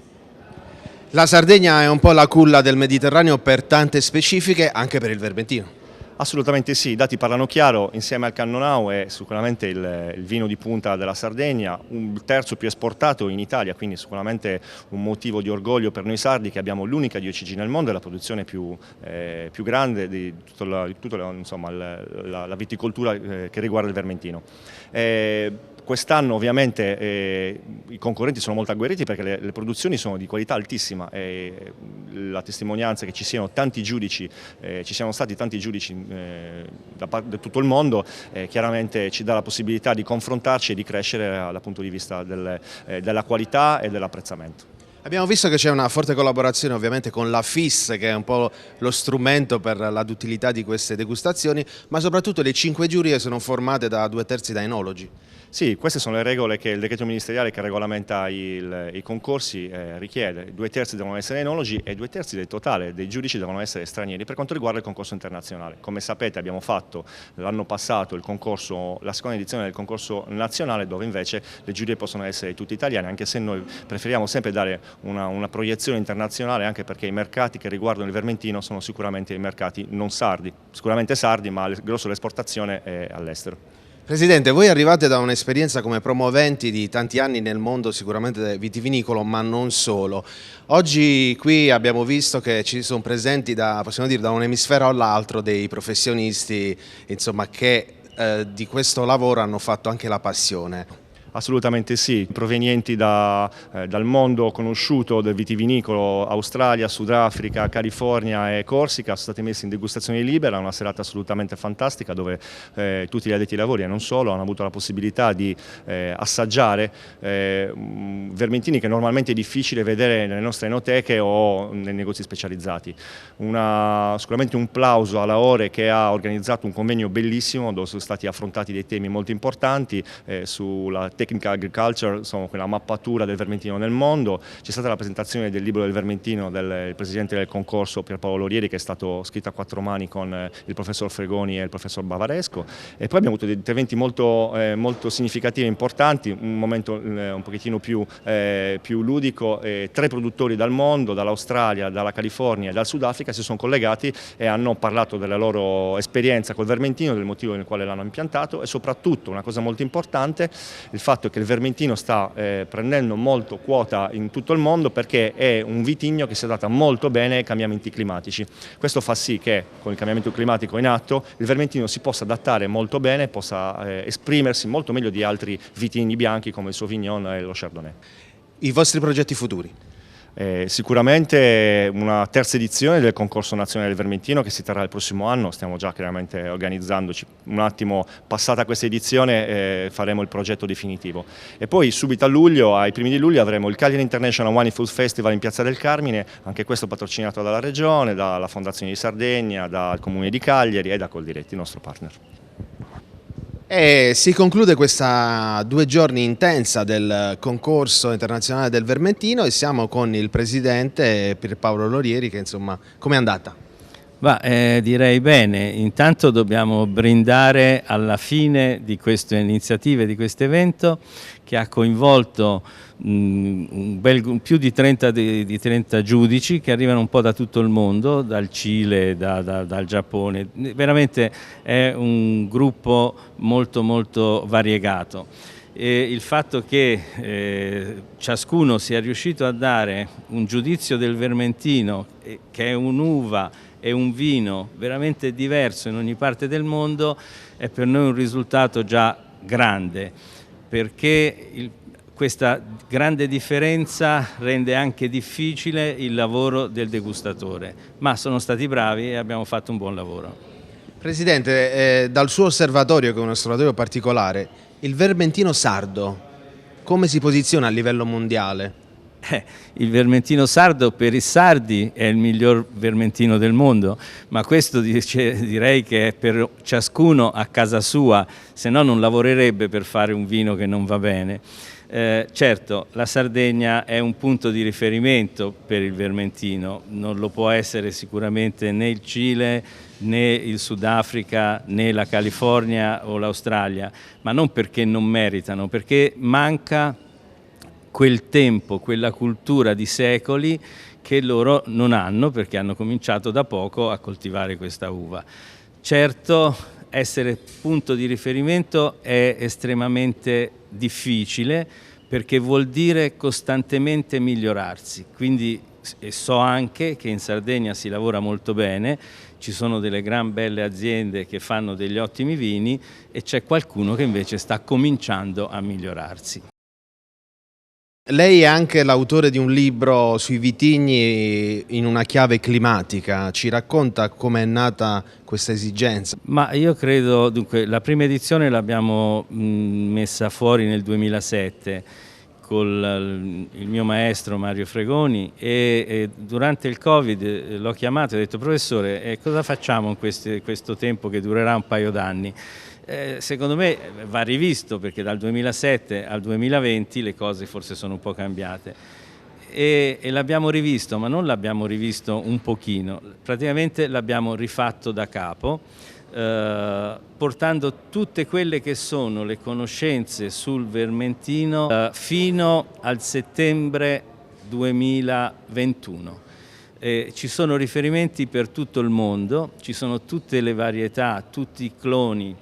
La Sardegna è un po' la culla del Mediterraneo per tante specifiche, anche per il Vermentino. Assolutamente sì, i dati parlano chiaro. Insieme al Cannonau è sicuramente il vino di punta della Sardegna, il terzo più esportato in Italia, quindi sicuramente un motivo di orgoglio per noi sardi, che abbiamo l'unica DOCG nel mondo e la produzione più grande di tutta la viticoltura che riguarda il Vermentino. Quest'anno ovviamente i concorrenti sono molto agguerriti perché le produzioni sono di qualità altissima, e la testimonianza che ci siano tanti giudici, ci siano stati tanti giudici da tutto il mondo, chiaramente ci dà la possibilità di confrontarci e di crescere dal punto di vista della qualità e dell'apprezzamento. Abbiamo visto che c'è una forte collaborazione ovviamente con la FIS, che è un po' lo strumento per la duttilità di queste degustazioni, ma soprattutto le 5 giurie sono formate da 2/3 da enologi. Sì, queste sono le regole che il decreto ministeriale che regolamenta i concorsi richiede. 2/3 devono essere enologi e 2/3 del totale dei giudici devono essere stranieri per quanto riguarda il concorso internazionale. Come sapete abbiamo fatto l'anno passato la seconda edizione del concorso nazionale, dove invece le giurie possono essere tutte italiane, anche se noi preferiamo sempre dare una proiezione internazionale, anche perché i mercati che riguardano il Vermentino sono sicuramente i mercati non sardi, sicuramente sardi, ma il grosso dell'esportazione è all'estero. Presidente, voi arrivate da un'esperienza come promoventi di tanti anni nel mondo sicuramente vitivinicolo, ma non solo. Oggi qui abbiamo visto che ci sono presenti possiamo dire, da un emisfero all'altro dei professionisti, insomma, che di questo lavoro hanno fatto anche la passione. Assolutamente sì, provenienti dal mondo conosciuto del vitivinicolo, Australia, Sudafrica, California e Corsica, sono stati messi in degustazione libera, una serata assolutamente fantastica dove tutti gli addetti ai lavori e non solo hanno avuto la possibilità di assaggiare vermentini che normalmente è difficile vedere nelle nostre enoteche o nei negozi specializzati. Sicuramente un plauso alla Ore che ha organizzato un convegno bellissimo dove sono stati affrontati dei temi molto importanti sulla Technical Agriculture, insomma, quella mappatura del vermentino nel mondo. C'è stata la presentazione del libro del vermentino del presidente del concorso Pierpaolo Lorieri, che è stato scritto a 4 mani con il professor Fregoni e il professor Bavaresco, e poi abbiamo avuto dei interventi molto significativi e importanti, un momento un pochettino più ludico. 3 produttori dal mondo, dall'Australia, dalla California e dal Sudafrica si sono collegati e hanno parlato della loro esperienza col vermentino, del motivo nel quale l'hanno impiantato e soprattutto, una cosa molto importante, il fatto che il vermentino sta prendendo molto quota in tutto il mondo perché è un vitigno che si adatta molto bene ai cambiamenti climatici. Questo fa sì che con il cambiamento climatico in atto il vermentino si possa adattare molto bene, possa esprimersi molto meglio di altri vitigni bianchi come il Sauvignon e lo Chardonnay. I vostri progetti futuri? Sicuramente una terza edizione del concorso nazionale del vermentino che si terrà il prossimo anno. Stiamo già chiaramente organizzandoci, un attimo passata questa edizione faremo il progetto definitivo e poi subito a luglio, ai primi di luglio, avremo il Cagliari International Wine Food Festival in Piazza del Carmine, anche questo patrocinato dalla Regione, dalla Fondazione di Sardegna, dal Comune di Cagliari e da Coldiretti, il nostro partner. E si conclude questa 2 giorni intensa del concorso internazionale del vermentino e siamo con il presidente Pierpaolo Lorieri, che insomma, com'è andata? Direi bene. Intanto dobbiamo brindare alla fine di queste iniziative, di questo evento che ha coinvolto più di 30 giudici che arrivano un po' da tutto il mondo, dal Cile, dal Giappone. Veramente è un gruppo molto variegato. E il fatto che ciascuno sia riuscito a dare un giudizio del vermentino, che è un'uva e un vino veramente diverso in ogni parte del mondo, è per noi un risultato già grande, perché questa grande differenza rende anche difficile il lavoro del degustatore, ma sono stati bravi e abbiamo fatto un buon lavoro. Presidente, dal suo osservatorio, che è un osservatorio particolare, il vermentino sardo come si posiziona a livello mondiale? Il vermentino sardo per i sardi è il miglior vermentino del mondo, ma questo direi che è per ciascuno a casa sua, se no non lavorerebbe per fare un vino che non va bene. Certo, la Sardegna è un punto di riferimento per il vermentino, non lo può essere sicuramente né il Cile, né il Sudafrica, né la California o l'Australia, ma non perché non meritano, perché manca quel tempo, quella cultura di secoli che loro non hanno, perché hanno cominciato da poco a coltivare questa uva. Certo, essere punto di riferimento è estremamente difficile, perché vuol dire costantemente migliorarsi. Quindi so anche che in Sardegna si lavora molto bene, ci sono delle gran belle aziende che fanno degli ottimi vini e c'è qualcuno che invece sta cominciando a migliorarsi. Lei è anche l'autore di un libro sui vitigni in una chiave climatica, ci racconta come è nata questa esigenza? Ma io credo, dunque, la prima edizione l'abbiamo messa fuori nel 2007 con il mio maestro Mario Fregoni e durante il Covid l'ho chiamato e ho detto: professore, cosa facciamo in questo tempo che durerà un paio d'anni? Secondo me va rivisto, perché dal 2007 al 2020 le cose forse sono un po' cambiate e l'abbiamo rivisto, ma non l'abbiamo rivisto un pochino, praticamente l'abbiamo rifatto da capo, portando tutte quelle che sono le conoscenze sul vermentino fino al settembre 2021. Ci sono riferimenti per tutto il mondo, ci sono tutte le varietà, tutti i cloni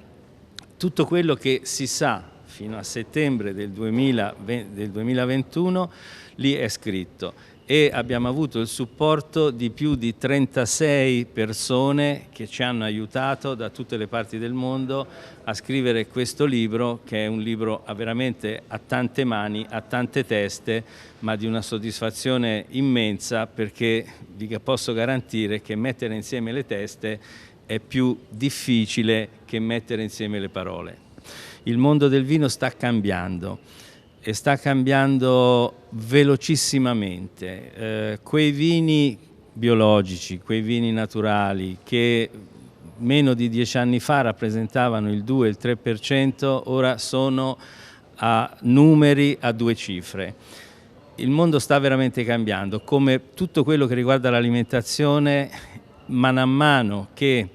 tutto quello che si sa fino a settembre del 2021 lì è scritto, e abbiamo avuto il supporto di più di 36 persone che ci hanno aiutato da tutte le parti del mondo a scrivere questo libro, che è un libro veramente a tante mani, a tante teste, ma di una soddisfazione immensa, perché vi posso garantire che mettere insieme le teste è più difficile che mettere insieme le parole. Il mondo del vino sta cambiando. E sta cambiando velocissimamente. Quei vini biologici, quei vini naturali che meno di 10 anni fa rappresentavano il 2, il 3%, ora sono a numeri a 2 cifre. Il mondo sta veramente cambiando, come tutto quello che riguarda l'alimentazione, man mano che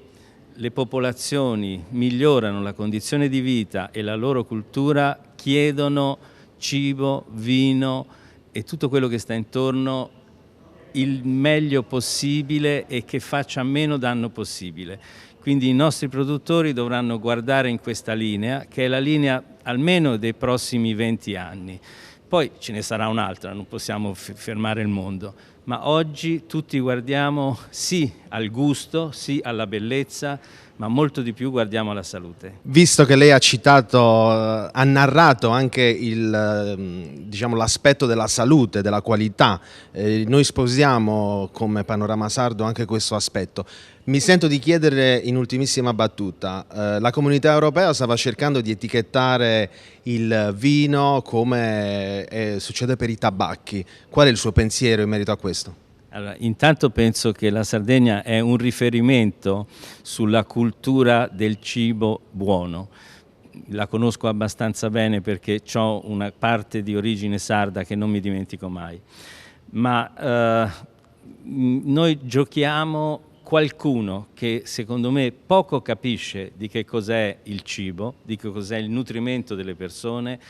le popolazioni migliorano la condizione di vita e la loro cultura, chiedono cibo, vino e tutto quello che sta intorno il meglio possibile e che faccia meno danno possibile. Quindi i nostri produttori dovranno guardare in questa linea, che è la linea almeno dei prossimi 20 anni. Poi ce ne sarà un'altra, non possiamo fermare il mondo, ma oggi tutti guardiamo sì al gusto, sì alla bellezza, ma molto di più guardiamo alla salute. Visto che lei ha citato, ha narrato anche diciamo, l'aspetto della salute, della qualità, noi sposiamo come Panorama Sardo anche questo aspetto. Mi sento di chiedere in ultimissima battuta, la Comunità Europea stava cercando di etichettare il vino come succede per i tabacchi. Qual è il suo pensiero in merito a questo? Allora, intanto penso che la Sardegna è un riferimento sulla cultura del cibo buono. La conosco abbastanza bene perché ho una parte di origine sarda che non mi dimentico mai. Ma noi giochiamo qualcuno che secondo me poco capisce di che cos'è il cibo, di che cos'è il nutrimento delle persone,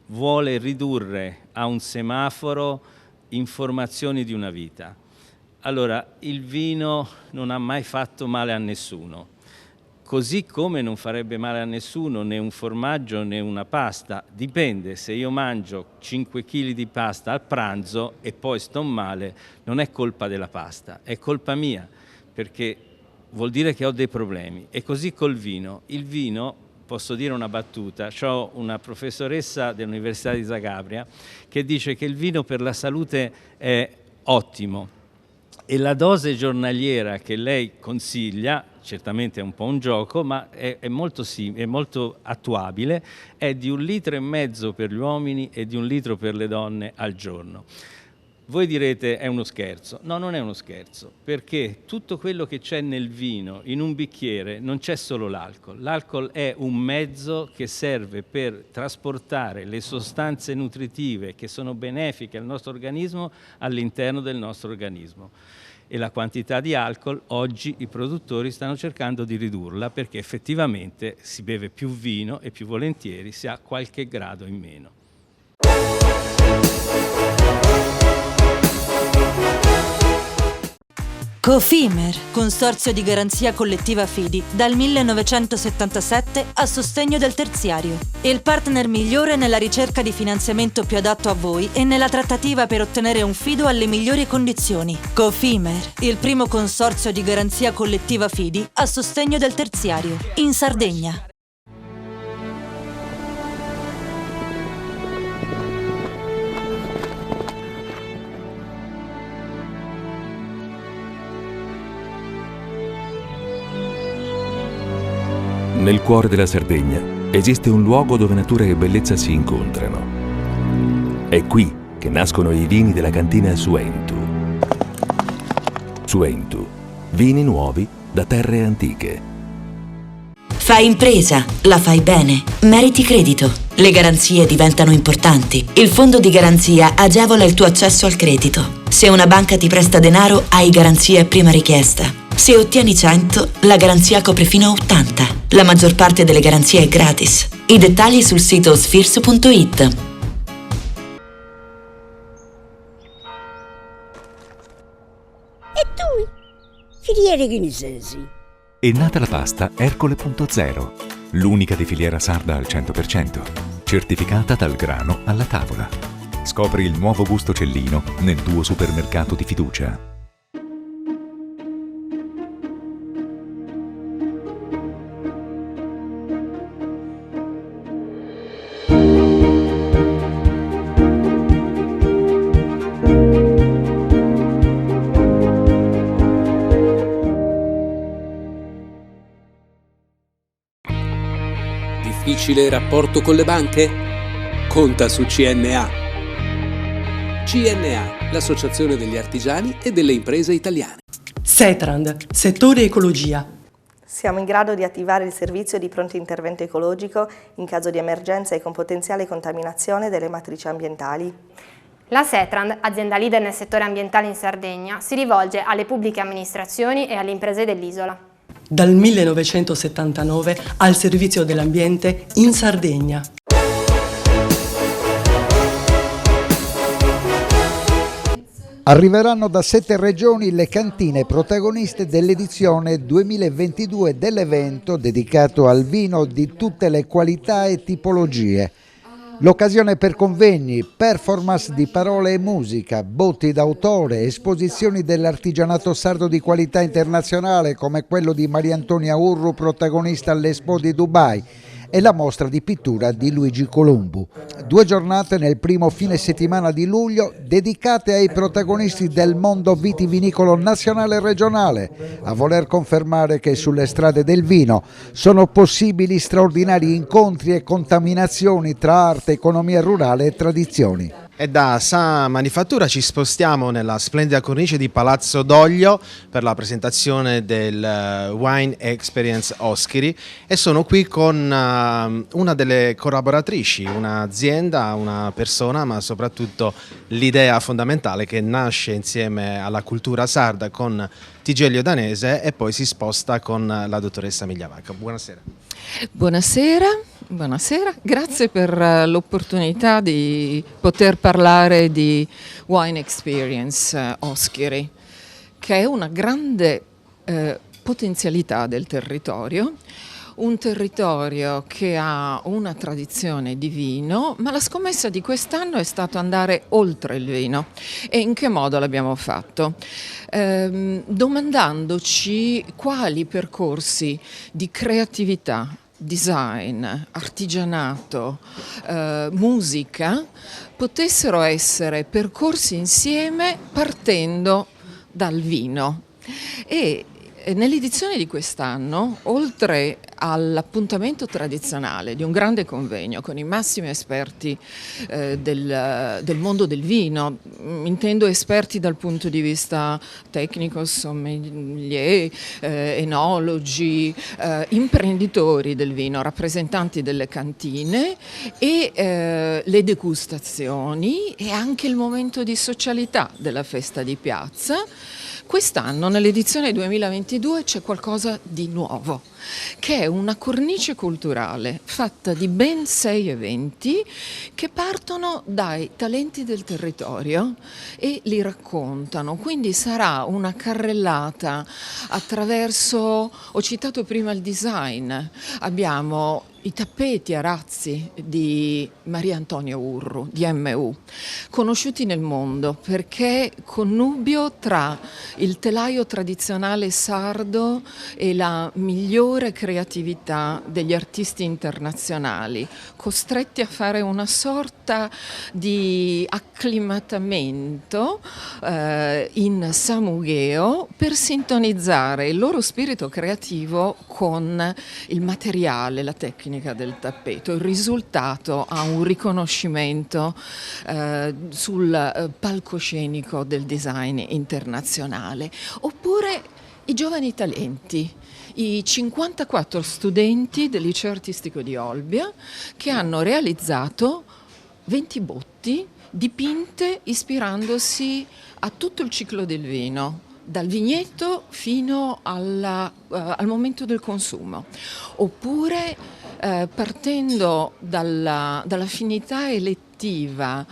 vuole ridurre a un semaforo informazioni di una vita. Allora, il vino non ha mai fatto male a nessuno, così come non farebbe male a nessuno né un formaggio né una pasta. Dipende, se io mangio 5 kg di pasta al pranzo e poi sto male, non è colpa della pasta, è colpa mia, perché vuol dire che ho dei problemi. E così col vino. Il vino, posso dire una battuta, ho una professoressa dell'Università di Zagabria che dice che il vino per la salute è ottimo e la dose giornaliera che lei consiglia, certamente è un po' un gioco, ma è molto attuabile, è di 1,5 litri per gli uomini e di 1 litro per le donne al giorno. Voi direte è uno scherzo. No, non è uno scherzo, perché tutto quello che c'è nel vino, in un bicchiere, non c'è solo l'alcol. L'alcol è un mezzo che serve per trasportare le sostanze nutritive che sono benefiche al nostro organismo all'interno del nostro organismo. E la quantità di alcol oggi i produttori stanno cercando di ridurla, perché effettivamente si beve più vino e più volentieri si ha qualche grado in meno. Cofimer, consorzio di garanzia collettiva Fidi, dal 1977 a sostegno del terziario. Il partner migliore nella ricerca di finanziamento più adatto a voi e nella trattativa per ottenere un fido alle migliori condizioni. Cofimer, il primo consorzio di garanzia collettiva Fidi a sostegno del terziario, in Sardegna. Nel cuore della Sardegna esiste un luogo dove natura e bellezza si incontrano. È qui che nascono i vini della cantina Suentu. Suentu, vini nuovi da terre antiche. Fai impresa, la fai bene, meriti credito. Le garanzie diventano importanti. Il fondo di garanzia agevola il tuo accesso al credito. Se una banca ti presta denaro, hai garanzia a prima richiesta. Se ottieni 100, la garanzia copre fino a 80. La maggior parte delle garanzie è gratis. I dettagli sul sito sfirsu.it. E tu? Filiere che ne sei? È nata la pasta Ercole.0. l'unica di filiera sarda al 100%, certificata dal grano alla tavola. Scopri il nuovo gusto Cellino nel tuo supermercato di fiducia. Difficile rapporto con le banche? Conta su CNA. CNA, l'associazione degli artigiani e delle imprese italiane. Setrand, settore ecologia. Siamo in grado di attivare il servizio di pronto intervento ecologico in caso di emergenza e con potenziale contaminazione delle matrici ambientali. La Setrand, azienda leader nel settore ambientale in Sardegna, si rivolge alle pubbliche amministrazioni e alle imprese dell'isola. Dal 1979 al servizio dell'ambiente in Sardegna. Arriveranno da 7 regioni le cantine protagoniste dell'edizione 2022 dell'evento dedicato al vino di tutte le qualità e tipologie. L'occasione per convegni, performance di parole e musica, botti d'autore, esposizioni dell'artigianato sardo di qualità internazionale come quello di Maria Antonia Urru, protagonista all'Expo di Dubai, e la mostra di pittura di Luigi Colombu. 2 giornate nel primo fine settimana di luglio dedicate ai protagonisti del mondo vitivinicolo nazionale e regionale, a voler confermare che sulle strade del vino sono possibili straordinari incontri e contaminazioni tra arte, economia rurale e tradizioni. E da Sa Manifattura ci spostiamo nella splendida cornice di Palazzo Doglio per la presentazione del Wine Experience Oschiri, e sono qui con una delle collaboratrici, un'azienda, una persona, ma soprattutto l'idea fondamentale che nasce insieme alla cultura sarda con Tigelio Danese e poi si sposta con la dottoressa Migliavacca. Buonasera. Buonasera, grazie per l'opportunità di poter parlare di Wine Experience Oschiri, che è una grande potenzialità del territorio, un territorio che ha una tradizione di vino, ma la scommessa di quest'anno è stato andare oltre il vino. E in che modo l'abbiamo fatto? Domandandoci quali percorsi di creatività, design, artigianato, musica potessero essere percorsi insieme partendo dal vino. E nell'edizione di quest'anno, oltre all'appuntamento tradizionale di un grande convegno con i massimi esperti del mondo del vino, intendo esperti dal punto di vista tecnico, sommelier, enologi, imprenditori del vino, rappresentanti delle cantine e le degustazioni e anche il momento di socialità della festa di piazza. Quest'anno, nell'edizione 2022, c'è qualcosa di nuovo, che è una cornice culturale fatta di ben 6 eventi che partono dai talenti del territorio e li raccontano. Quindi sarà una carrellata attraverso, ho citato prima il design, abbiamo i tappeti arazzi di Maria Antonia Urru, di MU, conosciuti nel mondo perché connubio tra il telaio tradizionale sardo e la migliore creatività degli artisti internazionali, costretti a fare una sorta di acclimatamento in Samugheo per sintonizzare il loro spirito creativo con il materiale, la tecnica del tappeto. Il risultato ha un riconoscimento sul palcoscenico del design internazionale. Oppure i giovani talenti, i 54 studenti del liceo artistico di Olbia che hanno realizzato 20 botti dipinte ispirandosi a tutto il ciclo del vino, dal vigneto fino alla al momento del consumo, oppure partendo dall'affinità elettiva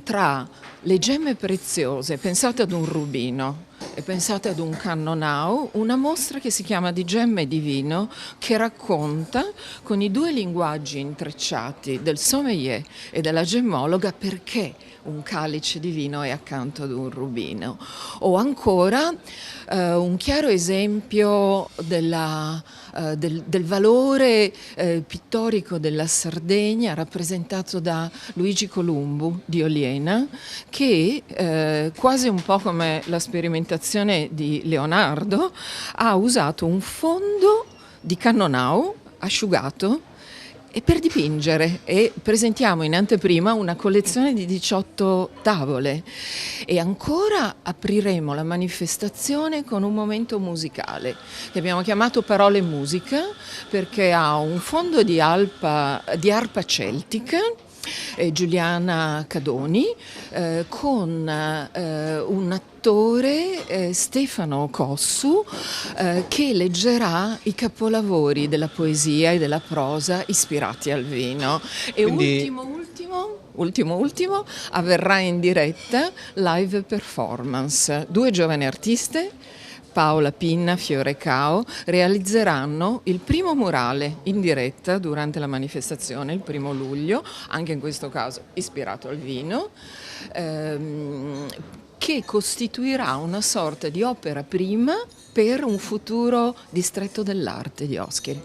tra le gemme preziose, pensate ad un rubino e pensate ad un cannonau, una mostra che si chiama Di gemme e di vino, che racconta con i due linguaggi intrecciati del sommelier e della gemmologa perché un calice di vino è accanto ad un rubino. O ancora un chiaro esempio del valore pittorico della Sardegna, rappresentato da Luigi Columbu di Oliena, che quasi un po' come la sperimentazione di Leonardo ha usato un fondo di cannonau asciugato e per dipingere, e presentiamo in anteprima una collezione di 18 tavole e ancora apriremo la manifestazione con un momento musicale che abbiamo chiamato Parole Musica, perché ha un fondo di arpa celtica, Giuliana Cadoni, con un attore, Stefano Cossu, che leggerà i capolavori della poesia e della prosa ispirati al vino. E quindi... ultimo, avverrà in diretta live performance. 2 giovani artiste, Paola Pinna, Fiore Cao, realizzeranno il primo murale in diretta durante la manifestazione il 1 luglio, anche in questo caso ispirato al vino, che costituirà una sorta di opera prima per un futuro distretto dell'arte di Oschiri.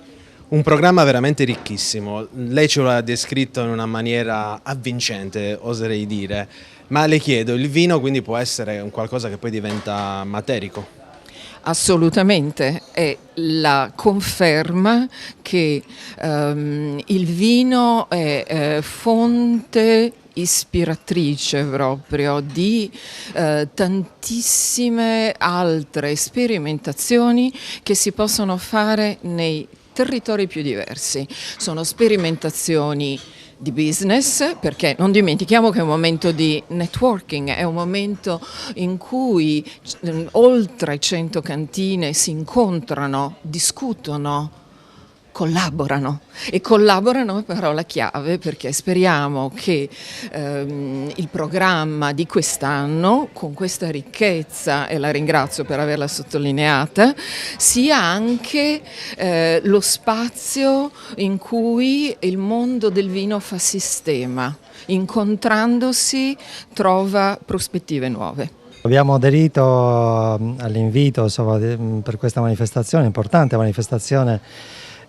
Un programma veramente ricchissimo, lei ce lo ha descritto in una maniera avvincente, oserei dire, ma le chiedo, il vino quindi può essere un qualcosa che poi diventa materico? Assolutamente, è la conferma che il vino è fonte ispiratrice proprio di tantissime altre sperimentazioni che si possono fare nei territori più diversi. Sono sperimentazioni di business, perché non dimentichiamo che è un momento di networking, è un momento in cui oltre 100 cantine si incontrano, discutono, collaborano è parola chiave, perché speriamo che il programma di quest'anno, con questa ricchezza, e la ringrazio per averla sottolineata, sia anche lo spazio in cui il mondo del vino fa sistema, incontrandosi trova prospettive nuove. Abbiamo aderito all'invito, insomma, per questa manifestazione, importante manifestazione,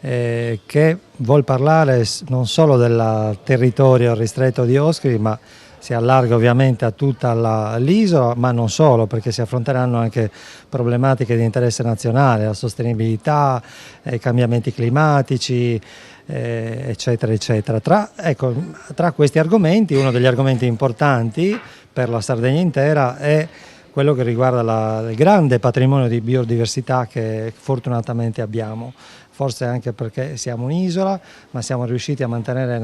che vuol parlare non solo del territorio ristretto di Oschiri, ma si allarga ovviamente a tutta l'isola, ma non solo, perché si affronteranno anche problematiche di interesse nazionale, la sostenibilità, i cambiamenti climatici, eccetera, eccetera. Tra questi argomenti, uno degli argomenti importanti per la Sardegna intera è quello che riguarda il grande patrimonio di biodiversità che fortunatamente abbiamo. Forse anche perché siamo un'isola, ma siamo riusciti a mantenere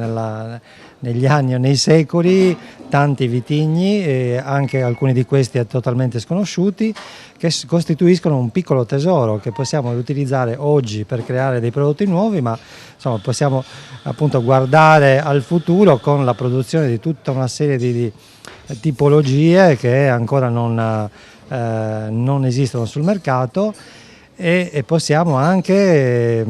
negli anni o nei secoli tanti vitigni, e anche alcuni di questi totalmente sconosciuti, che costituiscono un piccolo tesoro che possiamo utilizzare oggi per creare dei prodotti nuovi, ma insomma possiamo appunto guardare al futuro con la produzione di tutta una serie di tipologie che ancora non esistono sul mercato. E possiamo anche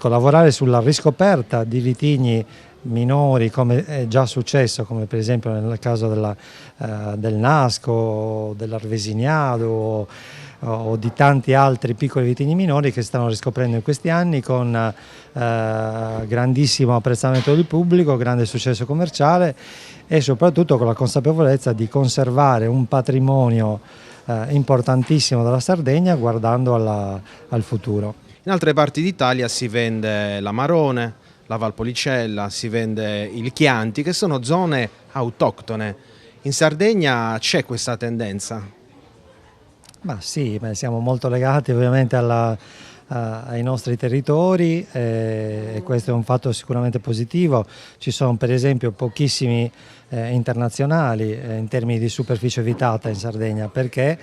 lavorare sulla riscoperta di vitigni minori, come è già successo, come per esempio nel caso del Nasco, dell'Arvesignado o di tanti altri piccoli vitigni minori che stanno riscoprendo in questi anni con grandissimo apprezzamento del pubblico, grande successo commerciale e soprattutto con la consapevolezza di conservare un patrimonio importantissimo della Sardegna guardando al futuro. In altre parti d'Italia si vende l'Amarone, la Valpolicella, si vende il Chianti, che sono zone autoctone. In Sardegna c'è questa tendenza? Ma sì, siamo molto legati ovviamente ai nostri territori e questo è un fatto sicuramente positivo. Ci sono per esempio pochissimi internazionali in termini di superficie vitata in Sardegna, perché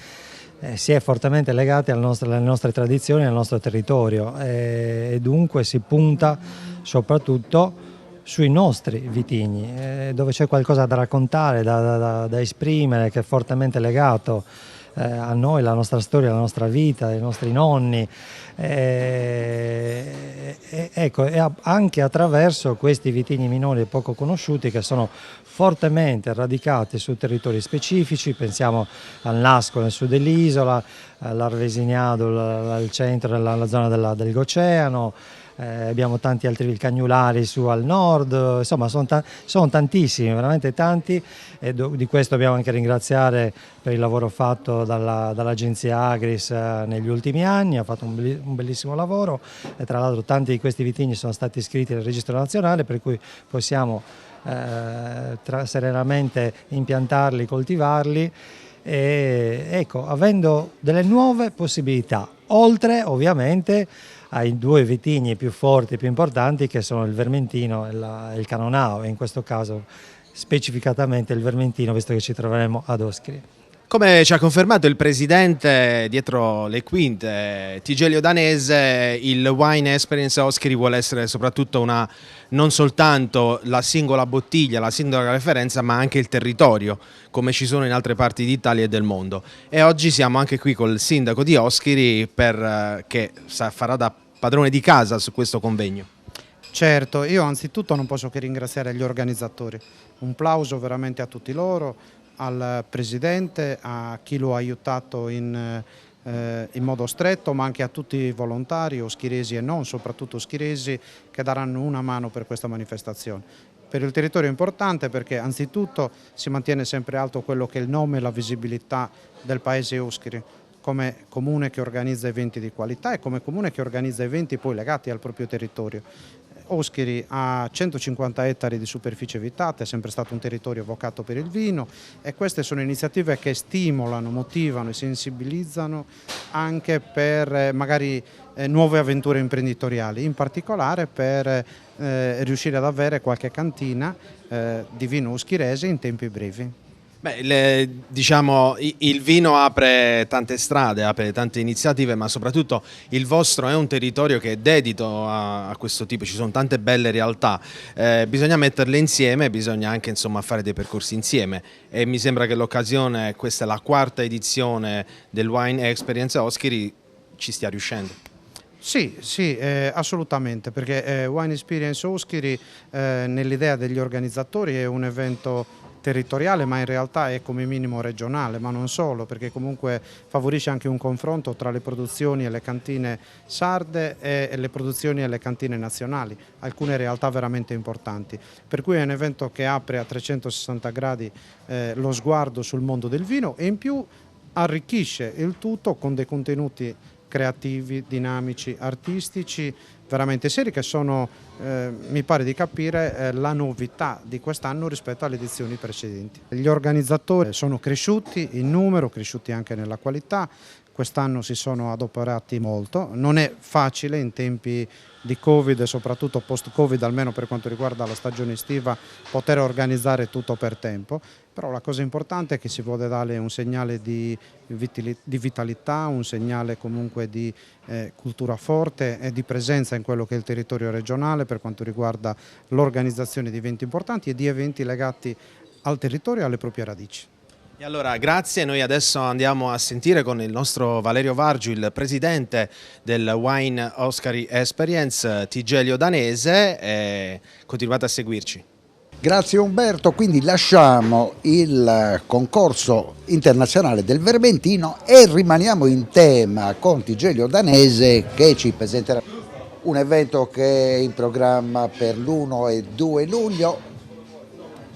si è fortemente legati alle nostre tradizioni, al nostro territorio e dunque si punta soprattutto sui nostri vitigni, dove c'è qualcosa da raccontare, da esprimere, che è fortemente legato a noi, la nostra storia, la nostra vita, i nostri nonni. Ecco, e anche attraverso questi vitigni minori e poco conosciuti che sono fortemente radicati su territori specifici, pensiamo al Nasco nel sud dell'isola, all'Arvesignado al centro, nella zona del Goceano, abbiamo tanti altri vilcagnulari su al nord, insomma sono tantissimi, veramente tanti, e di questo dobbiamo anche ringraziare per il lavoro fatto dall'agenzia Agris negli ultimi anni, ha fatto un bellissimo lavoro e tra l'altro tanti di questi vitigni sono stati iscritti nel registro nazionale, per cui possiamo serenamente impiantarli, coltivarli e ecco, avendo delle nuove possibilità, oltre ovviamente ai due vitigni più forti e più importanti che sono il Vermentino e il Canonao, e in questo caso specificatamente il Vermentino, visto che ci troveremo ad Oschiri. Come ci ha confermato il presidente dietro le quinte, Tigelio Danese, il Wine Experience Oschiri vuole essere soprattutto non soltanto la singola bottiglia, la singola referenza, ma anche il territorio, come ci sono in altre parti d'Italia e del mondo. E oggi siamo anche qui col sindaco di Oschiri che farà da padrone di casa su questo convegno. Certo, io anzitutto non posso che ringraziare gli organizzatori, un plauso veramente a tutti loro, al Presidente, a chi lo ha aiutato in modo stretto, ma anche a tutti i volontari, oschiresi e non, soprattutto oschiresi, che daranno una mano per questa manifestazione. Per il territorio è importante perché anzitutto si mantiene sempre alto quello che è il nome e la visibilità del paese Oschiri, come comune che organizza eventi di qualità e come comune che organizza eventi poi legati al proprio territorio. Oschiri ha 150 ettari di superficie vitata, è sempre stato un territorio vocato per il vino e queste sono iniziative che stimolano, motivano e sensibilizzano anche per magari nuove avventure imprenditoriali, in particolare per riuscire ad avere qualche cantina di vino oschirese in tempi brevi. Beh, diciamo, il vino apre tante strade, apre tante iniziative, ma soprattutto il vostro è un territorio che è dedito a questo tipo, ci sono tante belle realtà, bisogna metterle insieme, bisogna anche insomma fare dei percorsi insieme e mi sembra che l'occasione, questa è la quarta edizione del Wine Experience Oschiri, ci stia riuscendo. Sì, assolutamente, perché Wine Experience Oschiri nell'idea degli organizzatori è un evento territoriale, ma in realtà è come minimo regionale, ma non solo, perché comunque favorisce anche un confronto tra le produzioni e le cantine sarde e le produzioni e le cantine nazionali, alcune realtà veramente importanti. Per cui è un evento che apre a 360 gradi lo sguardo sul mondo del vino e in più arricchisce il tutto con dei contenuti creativi, dinamici, artistici, veramente seri, che sono, mi pare di capire, la novità di quest'anno rispetto alle edizioni precedenti. Gli organizzatori sono cresciuti in numero, cresciuti anche nella qualità, quest'anno si sono adoperati molto, non è facile in tempi di Covid e soprattutto post-Covid, almeno per quanto riguarda la stagione estiva, poter organizzare tutto per tempo, però la cosa importante è che si vuole dare un segnale di vitalità, un segnale comunque di cultura forte e di presenza in quello che è il territorio regionale per quanto riguarda l'organizzazione di eventi importanti e di eventi legati al territorio e alle proprie radici. E allora grazie, noi adesso andiamo a sentire con il nostro Valerio Vargiu, il presidente del Wine Oschiri Experience, Tigelio Danese, e continuate a seguirci. Grazie Umberto, quindi lasciamo il concorso internazionale del Vermentino e rimaniamo in tema con Tigelio Danese che ci presenterà un evento che è in programma per l'1 e 2 luglio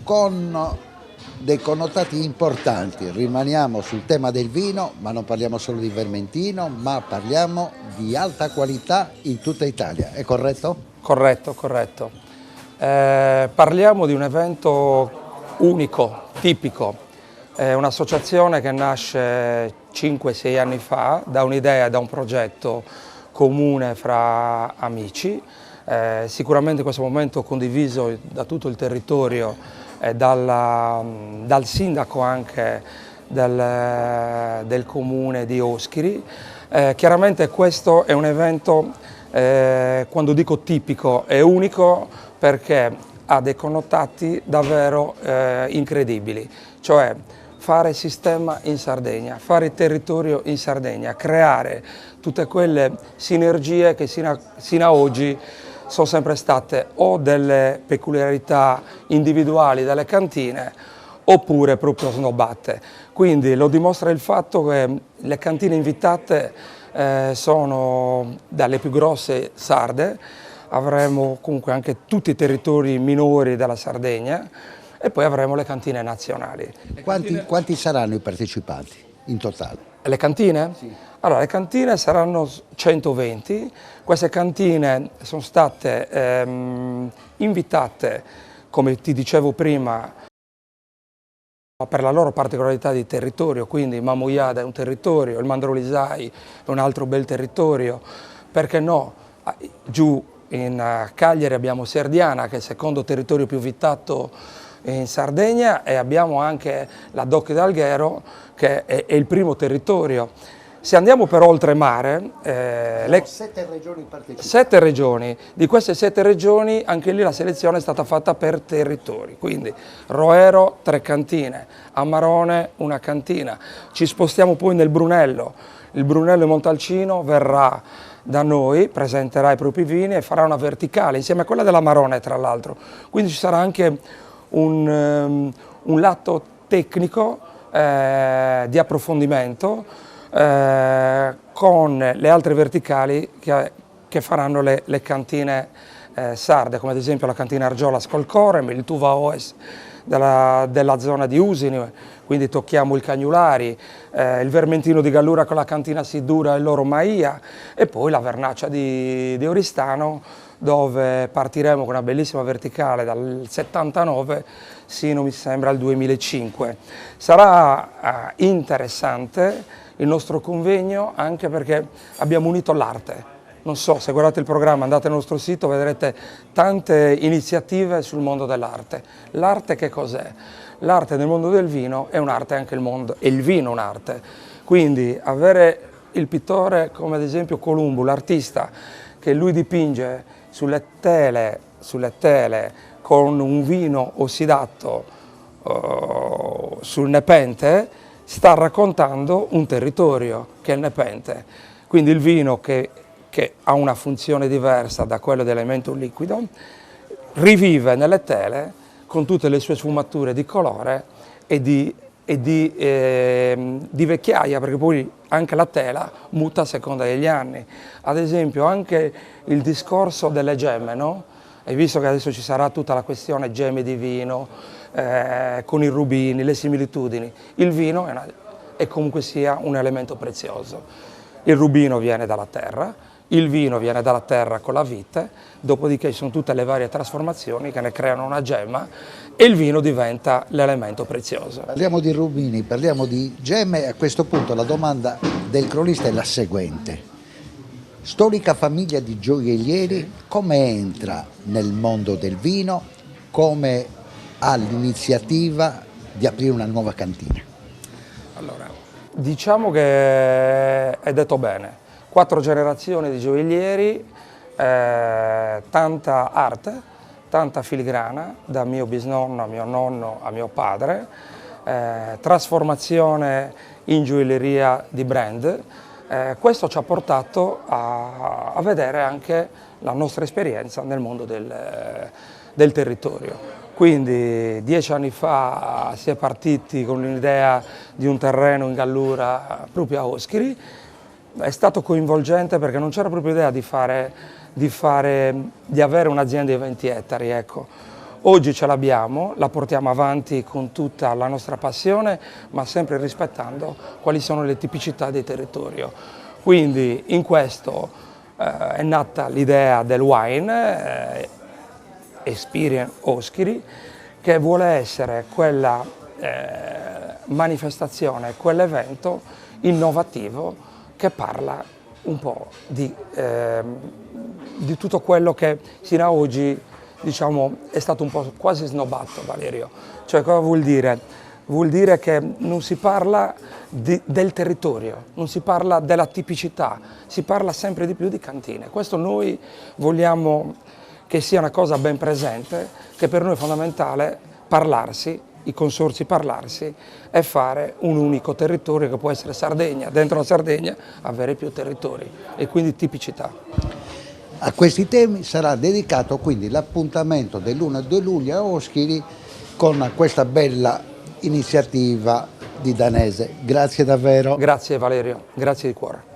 con dei connotati importanti. Rimaniamo sul tema del vino, ma non parliamo solo di Vermentino, ma parliamo di alta qualità in tutta Italia, è corretto? Corretto. Parliamo di un evento unico, tipico, è un'associazione che nasce 5-6 anni fa da un'idea, da un progetto comune fra amici, sicuramente in questo momento condiviso da tutto il territorio, dal sindaco anche del comune di Oschiri. Chiaramente questo è un evento, quando dico tipico, è unico perché ha dei connotati davvero incredibili, cioè fare sistema in Sardegna, fare territorio in Sardegna, creare tutte quelle sinergie che sino a oggi sono sempre state o delle peculiarità individuali delle cantine oppure proprio snobbate. Quindi lo dimostra il fatto che le cantine invitate sono dalle più grosse sarde, avremo comunque anche tutti i territori minori della Sardegna e poi avremo le cantine nazionali. Quanti saranno i partecipanti in totale? Le cantine? Sì. Allora, le cantine saranno 120, queste cantine sono state invitate, come ti dicevo prima, per la loro particolarità di territorio, quindi Mamoiada è un territorio, il Mandrolisai è un altro bel territorio, perché no, giù in Cagliari abbiamo Serdiana che è il secondo territorio più vittato in Sardegna e abbiamo anche la Doc d'Alghero che è il primo territorio. Se andiamo per oltremare, 7 regioni partecipanti. 7 regioni, di queste 7 regioni anche lì la selezione è stata fatta per territori, quindi Roero 3 cantine, Amarone 1 cantina, ci spostiamo poi nel Brunello, il Brunello Montalcino verrà da noi, presenterà i propri vini e farà una verticale insieme a quella dell'Amarone tra l'altro, quindi ci sarà anche un lato tecnico di approfondimento con le altre verticali che faranno le cantine sarde, come ad esempio la cantina Argiola Scolcorem, il Tuva Oes della zona di Usini, quindi tocchiamo il Cagnulari, il Vermentino di Gallura con la cantina Sidura e il loro Maia e poi la Vernaccia di Oristano dove partiremo con una bellissima verticale dal 79 sino mi sembra al 2005. Sarà interessante il nostro convegno anche perché abbiamo unito l'arte. Non so, se guardate il programma, andate nel nostro sito, vedrete tante iniziative sul mondo dell'arte. L'arte che cos'è? L'arte nel mondo del vino è un'arte, anche il mondo, e il vino è un'arte. Quindi avere il pittore come ad esempio Columbo, l'artista, che lui dipinge sulle tele con un vino ossidato sul nepente, sta raccontando un territorio che è il nepente. Quindi il vino che ha una funzione diversa da quello dell'elemento liquido, rivive nelle tele con tutte le sue sfumature di colore e di vecchiaia, perché poi anche la tela muta a seconda degli anni. Ad esempio anche il discorso delle gemme, no? Hai visto che adesso ci sarà tutta la questione gemme di vino, con i rubini, le similitudini. Il vino è comunque sia un elemento prezioso. Il rubino viene dalla terra, il vino viene dalla terra con la vite, dopodiché ci sono tutte le varie trasformazioni che ne creano una gemma e il vino diventa l'elemento prezioso. Parliamo di rubini, parliamo di gemme e a questo punto la domanda del cronista è la seguente. Storica famiglia di gioiellieri, come entra nel mondo del vino, come ha l'iniziativa di aprire una nuova cantina? Allora, diciamo che è detto bene. 4 generazioni di gioiellieri, tanta arte, tanta filigrana, da mio bisnonno a mio nonno a mio padre, trasformazione in gioielleria di brand. Questo ci ha portato a vedere anche la nostra esperienza nel mondo del territorio. Quindi 10 anni fa si è partiti con l'idea di un terreno in Gallura proprio a Oschiri. È stato coinvolgente perché non c'era proprio idea di avere un'azienda di 20 ettari. Ecco. Oggi ce l'abbiamo, la portiamo avanti con tutta la nostra passione, ma sempre rispettando quali sono le tipicità del territorio. Quindi in questo è nata l'idea del wine, Experience Oschiri, che vuole essere quella manifestazione, quell'evento innovativo che parla un po' di tutto quello che sino ad oggi diciamo, è stato un po' quasi snobbato, Valerio. Cioè cosa vuol dire? vuol dire che non si parla del territorio, non si parla della tipicità, si parla sempre di più di cantine. Questo noi vogliamo che sia una cosa ben presente, che per noi è fondamentale parlarsi, i consorzi parlarsi e fare un unico territorio che può essere Sardegna, dentro la Sardegna avere più territori e quindi tipicità. A questi temi sarà dedicato quindi l'appuntamento dell'1 e 2 luglio a Oschiri con questa bella iniziativa di Danese. Grazie davvero. Grazie Valerio, grazie di cuore.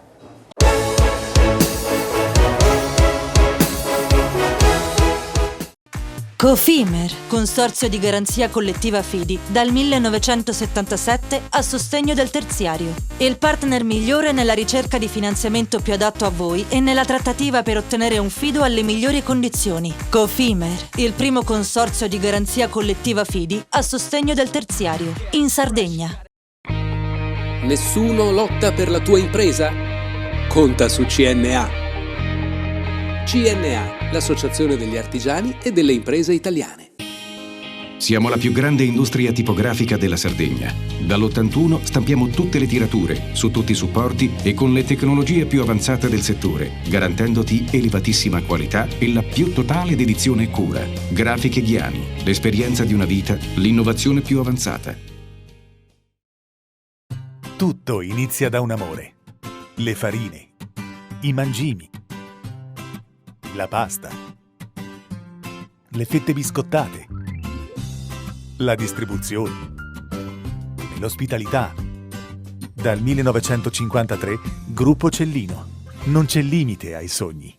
Cofimer, consorzio di garanzia collettiva Fidi, dal 1977 a sostegno del terziario. Il partner migliore nella ricerca di finanziamento più adatto a voi e nella trattativa per ottenere un fido alle migliori condizioni. Cofimer, il primo consorzio di garanzia collettiva Fidi a sostegno del terziario, in Sardegna. Nessuno lotta per la tua impresa? Conta su CNA. CNA, l'associazione degli artigiani e delle imprese italiane. Siamo la più grande industria tipografica della Sardegna. Dall'81 stampiamo tutte le tirature, su tutti i supporti e con le tecnologie più avanzate del settore, garantendoti elevatissima qualità e la più totale dedizione e cura. Grafiche Ghiani, l'esperienza di una vita, l'innovazione più avanzata. Tutto inizia da un amore. Le farine, i mangimi, la pasta, le fette biscottate, la distribuzione e l'ospitalità. Dal 1953, Gruppo Cellino. Non c'è limite ai sogni.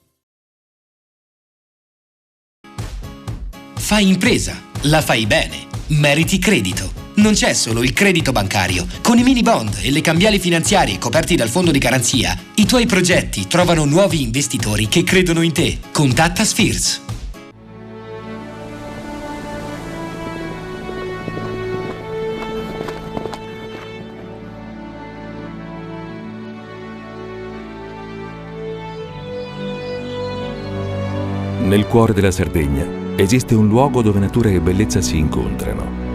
Fai impresa, la fai bene, meriti credito. Non c'è solo il credito bancario. Con i mini bond e le cambiali finanziarie coperti dal fondo di garanzia, i tuoi progetti trovano nuovi investitori che credono in te. Contatta Spheres. Nel cuore della Sardegna esiste un luogo dove natura e bellezza si incontrano.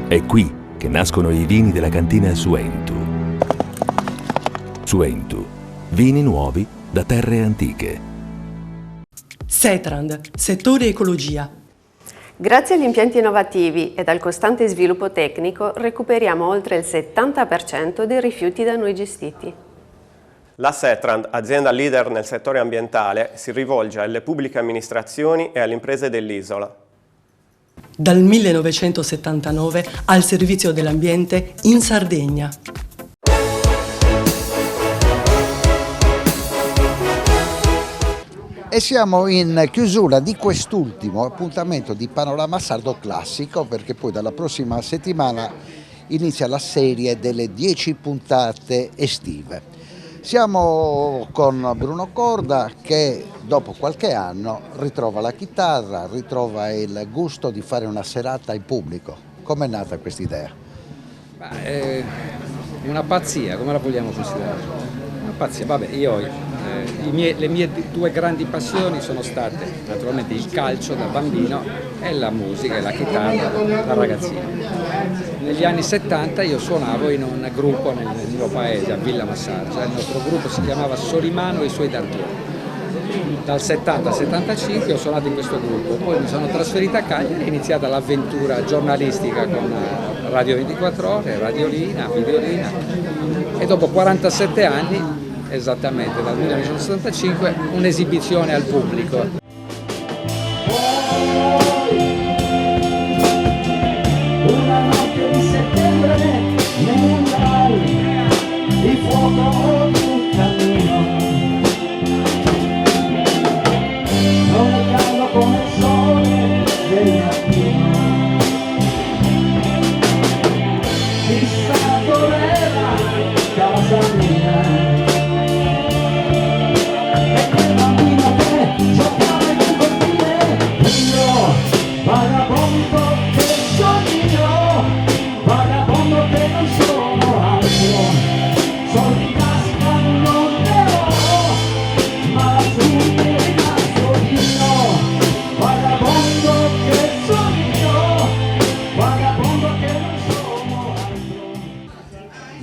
È qui che nascono i vini della cantina Suentu. Suentu, vini nuovi da terre antiche. Setrand, settore ecologia. Grazie agli impianti innovativi e al costante sviluppo tecnico recuperiamo oltre il 70% dei rifiuti da noi gestiti. La Setrand, azienda leader nel settore ambientale, si rivolge alle pubbliche amministrazioni e alle imprese dell'isola. Dal 1979 al servizio dell'ambiente in Sardegna. E siamo in chiusura di quest'ultimo appuntamento di Panorama Sardo Classico, perché poi dalla prossima settimana inizia la serie delle 10 puntate estive. Siamo con Bruno Corda che dopo qualche anno ritrova la chitarra, ritrova il gusto di fare una serata in pubblico. Com'è nata questa idea? È una pazzia, come la vogliamo considerare? Una pazzia, vabbè, io le mie due grandi passioni sono state naturalmente il calcio da bambino e la musica e la chitarra da ragazzino. Negli anni 70 io suonavo in un gruppo nel mio paese, a Villa Massargia. Il nostro gruppo si chiamava Solimano e i suoi Darchioni. Dal 70 al 75 ho suonato in questo gruppo, poi mi sono trasferita a Cagliari e è iniziata l'avventura giornalistica con Radio 24 Ore, Radiolina, Videolina e dopo 47 anni, esattamente dal 1975, un'esibizione al pubblico. Casa mia, e quel bambino che giocava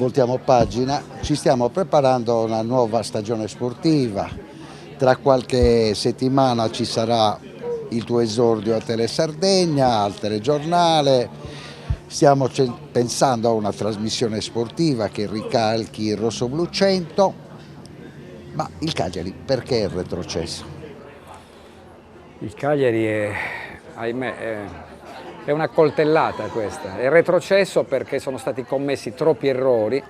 voltiamo pagina, ci stiamo preparando una nuova stagione sportiva. Tra qualche settimana ci sarà il tuo esordio a Tele Sardegna, al telegiornale. Stiamo pensando a una trasmissione sportiva che ricalchi il Rossoblu 100, ma il Cagliari perché è retrocesso? Il Cagliari è, ahimè, è una coltellata questa, è retrocesso perché sono stati commessi troppi errori,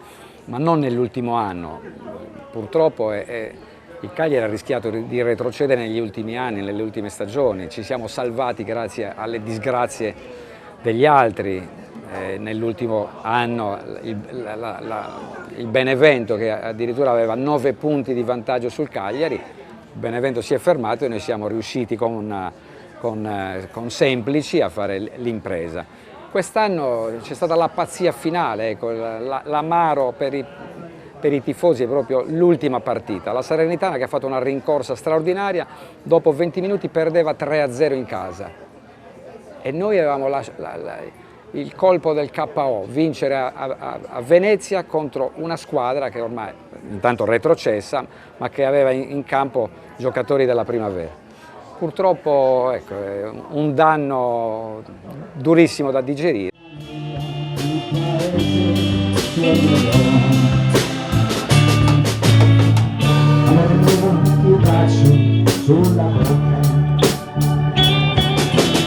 ma non nell'ultimo anno. Purtroppo il Cagliari ha rischiato di retrocedere negli ultimi anni, nelle ultime stagioni. Ci siamo salvati grazie alle disgrazie degli altri. Nell'ultimo anno il Benevento, che addirittura aveva 9 punti di vantaggio sul Cagliari, il Benevento si è fermato e noi siamo riusciti con Semplici a fare l'impresa. Quest'anno c'è stata la pazzia finale, ecco, l'amaro per i tifosi è proprio l'ultima partita. La Salernitana, che ha fatto una rincorsa straordinaria, dopo 20 minuti perdeva 3-0 in casa e noi avevamo il colpo del KO, vincere a Venezia contro una squadra che ormai intanto retrocessa, ma che aveva in campo giocatori della primavera. Purtroppo, ecco, è un danno durissimo da digerire. Sulla bocca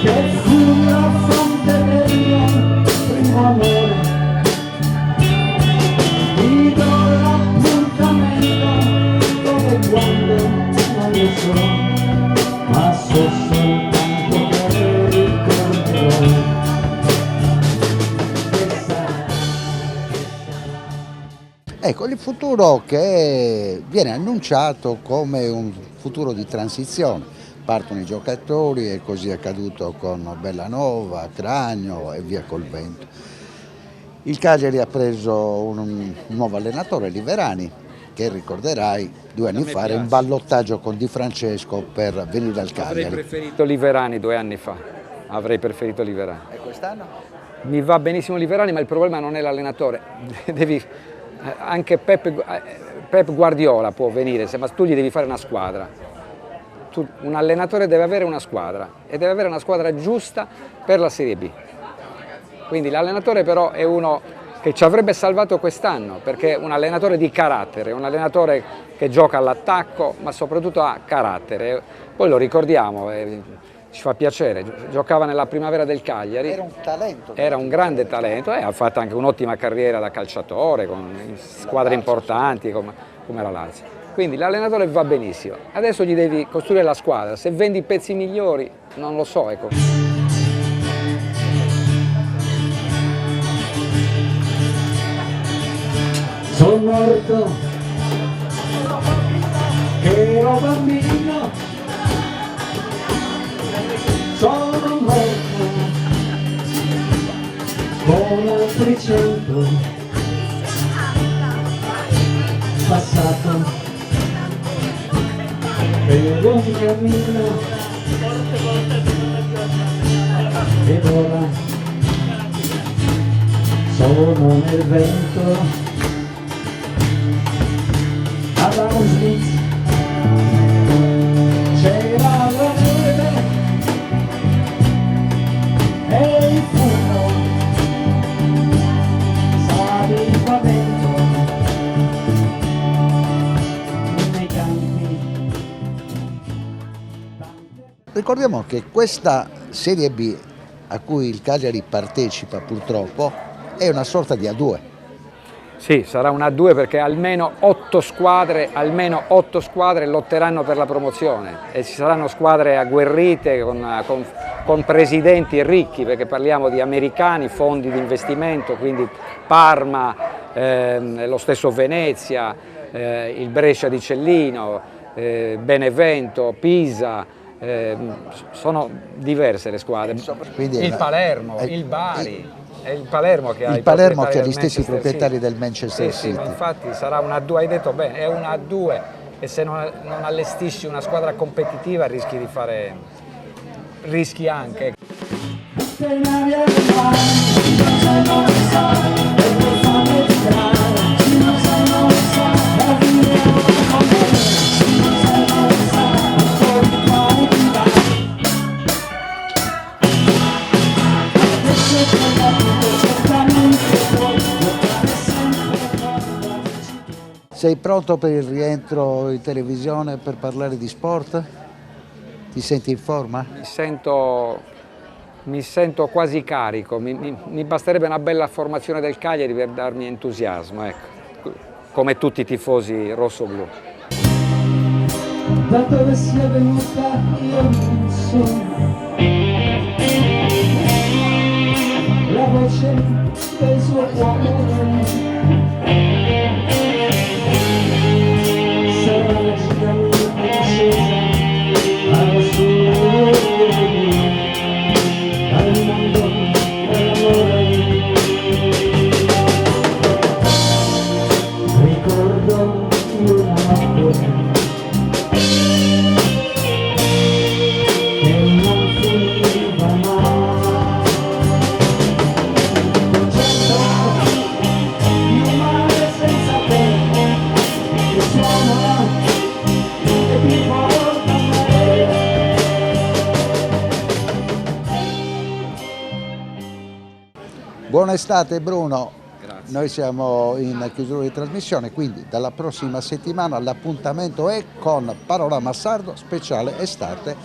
che fu la fonte del mio primo amore, ti do l'appuntamento dove quando non lo so, ma so soltanto che ricorderò. Ecco, il futuro che viene annunciato come un futuro di transizione, partono i giocatori e così è accaduto con Bellanova, Cragno e via col vento. Il Cagliari ha preso un nuovo allenatore, Liverani, che ricorderai 2 anni fa era in ballottaggio con Di Francesco per venire al Cagliari. Avrei preferito Liverani 2 anni fa, avrei preferito Liverani. E quest'anno? Mi va benissimo Liverani, ma il problema non è l'allenatore. Anche Pep Guardiola può venire, ma tu gli devi fare una squadra. Un allenatore deve avere una squadra e deve avere una squadra giusta per la Serie B. Quindi l'allenatore però è uno che ci avrebbe salvato quest'anno, perché è un allenatore di carattere, un allenatore che gioca all'attacco, ma soprattutto ha carattere. Poi lo ricordiamo, ci fa piacere, giocava nella primavera del Cagliari. Era un talento. Era un grande talento e ha fatto anche un'ottima carriera da calciatore, con squadre importanti come la Lazio. Quindi l'allenatore va benissimo, adesso gli devi costruire la squadra, se vendi i pezzi migliori non lo so. Ecco. Sono morto, che ero bambino, sono morto, con altri 100, passato per un cammino, ed ora sono nel vento. Ad Auschwitz c'era la neve e il fumo, sa di spavento nei campi. Ricordiamo che questa Serie B a cui il Cagliari partecipa purtroppo è una sorta di A2. Sì, sarà un A2 perché almeno 8 squadre lotteranno per la promozione e ci saranno squadre agguerrite con presidenti ricchi, perché parliamo di americani, fondi di investimento, quindi Parma, lo stesso Venezia, il Brescia di Cellino, Benevento, Pisa, sono diverse le squadre, il Palermo, il Bari. È il Palermo che ha gli stessi proprietari del Manchester City. Sì, infatti sarà un A2, hai detto bene, è un A2 e se non allestisci una squadra competitiva rischi anche. Se nadie va, no se lo sabe, Sei pronto per il rientro in televisione per parlare di sport? Ti senti in forma? Mi sento quasi carico, mi basterebbe una bella formazione del Cagliari per darmi entusiasmo, ecco, come tutti i tifosi rosso-blu. Da dove sia venuta io non so, la voce del suo cuore sarà la città discesa allo sole, al mondo dell'amore. Ricordo una notte Buona estate Bruno. Grazie. Noi siamo in chiusura di trasmissione, quindi dalla prossima settimana l'appuntamento è con Panorama Sardo speciale estate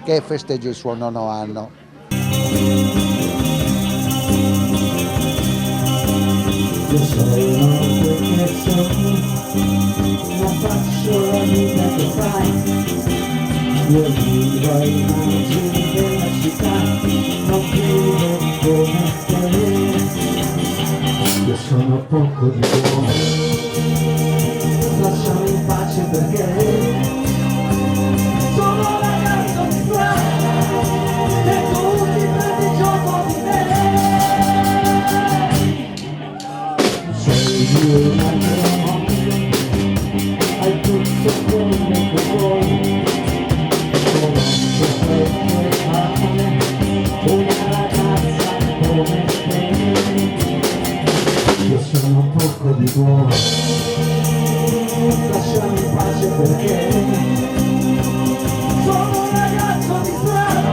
che festeggia il suo 9° anno. Io sono quel che sono, ma faccio la vita che fai. Io vivo ai margini della città, non vivo come te. Io sono poco di buono, lasciami in pace perché sono un ragazzo di strada e tu ti prendi gioco di me. Sei di un altro mondo, hai tutto quello che vuoi, conosco quelle fame, una ragazza come te. Io sono poco di buono, lasciami in pace perché sono un ragazzo di strada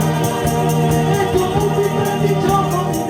e tu non ti prendi gioco di me.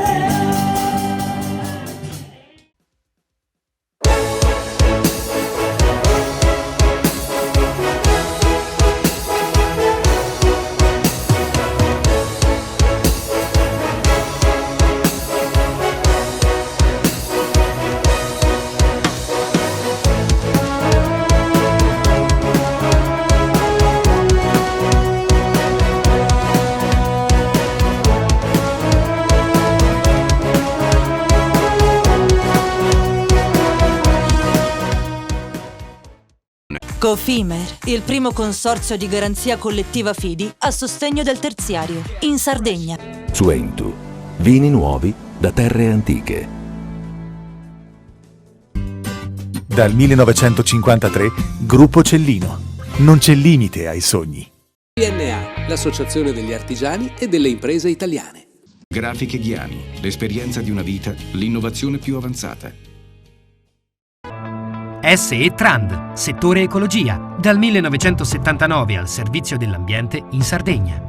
Cofimer, il primo consorzio di garanzia collettiva fidi a sostegno del terziario, in Sardegna. Suentu, vini nuovi da terre antiche. Dal 1953, Gruppo Cellino. Non c'è limite ai sogni. PNA, l'associazione degli artigiani e delle imprese italiane. Grafiche Ghiani, l'esperienza di una vita, l'innovazione più avanzata. SE Trand, settore ecologia, dal 1979 al servizio dell'ambiente in Sardegna.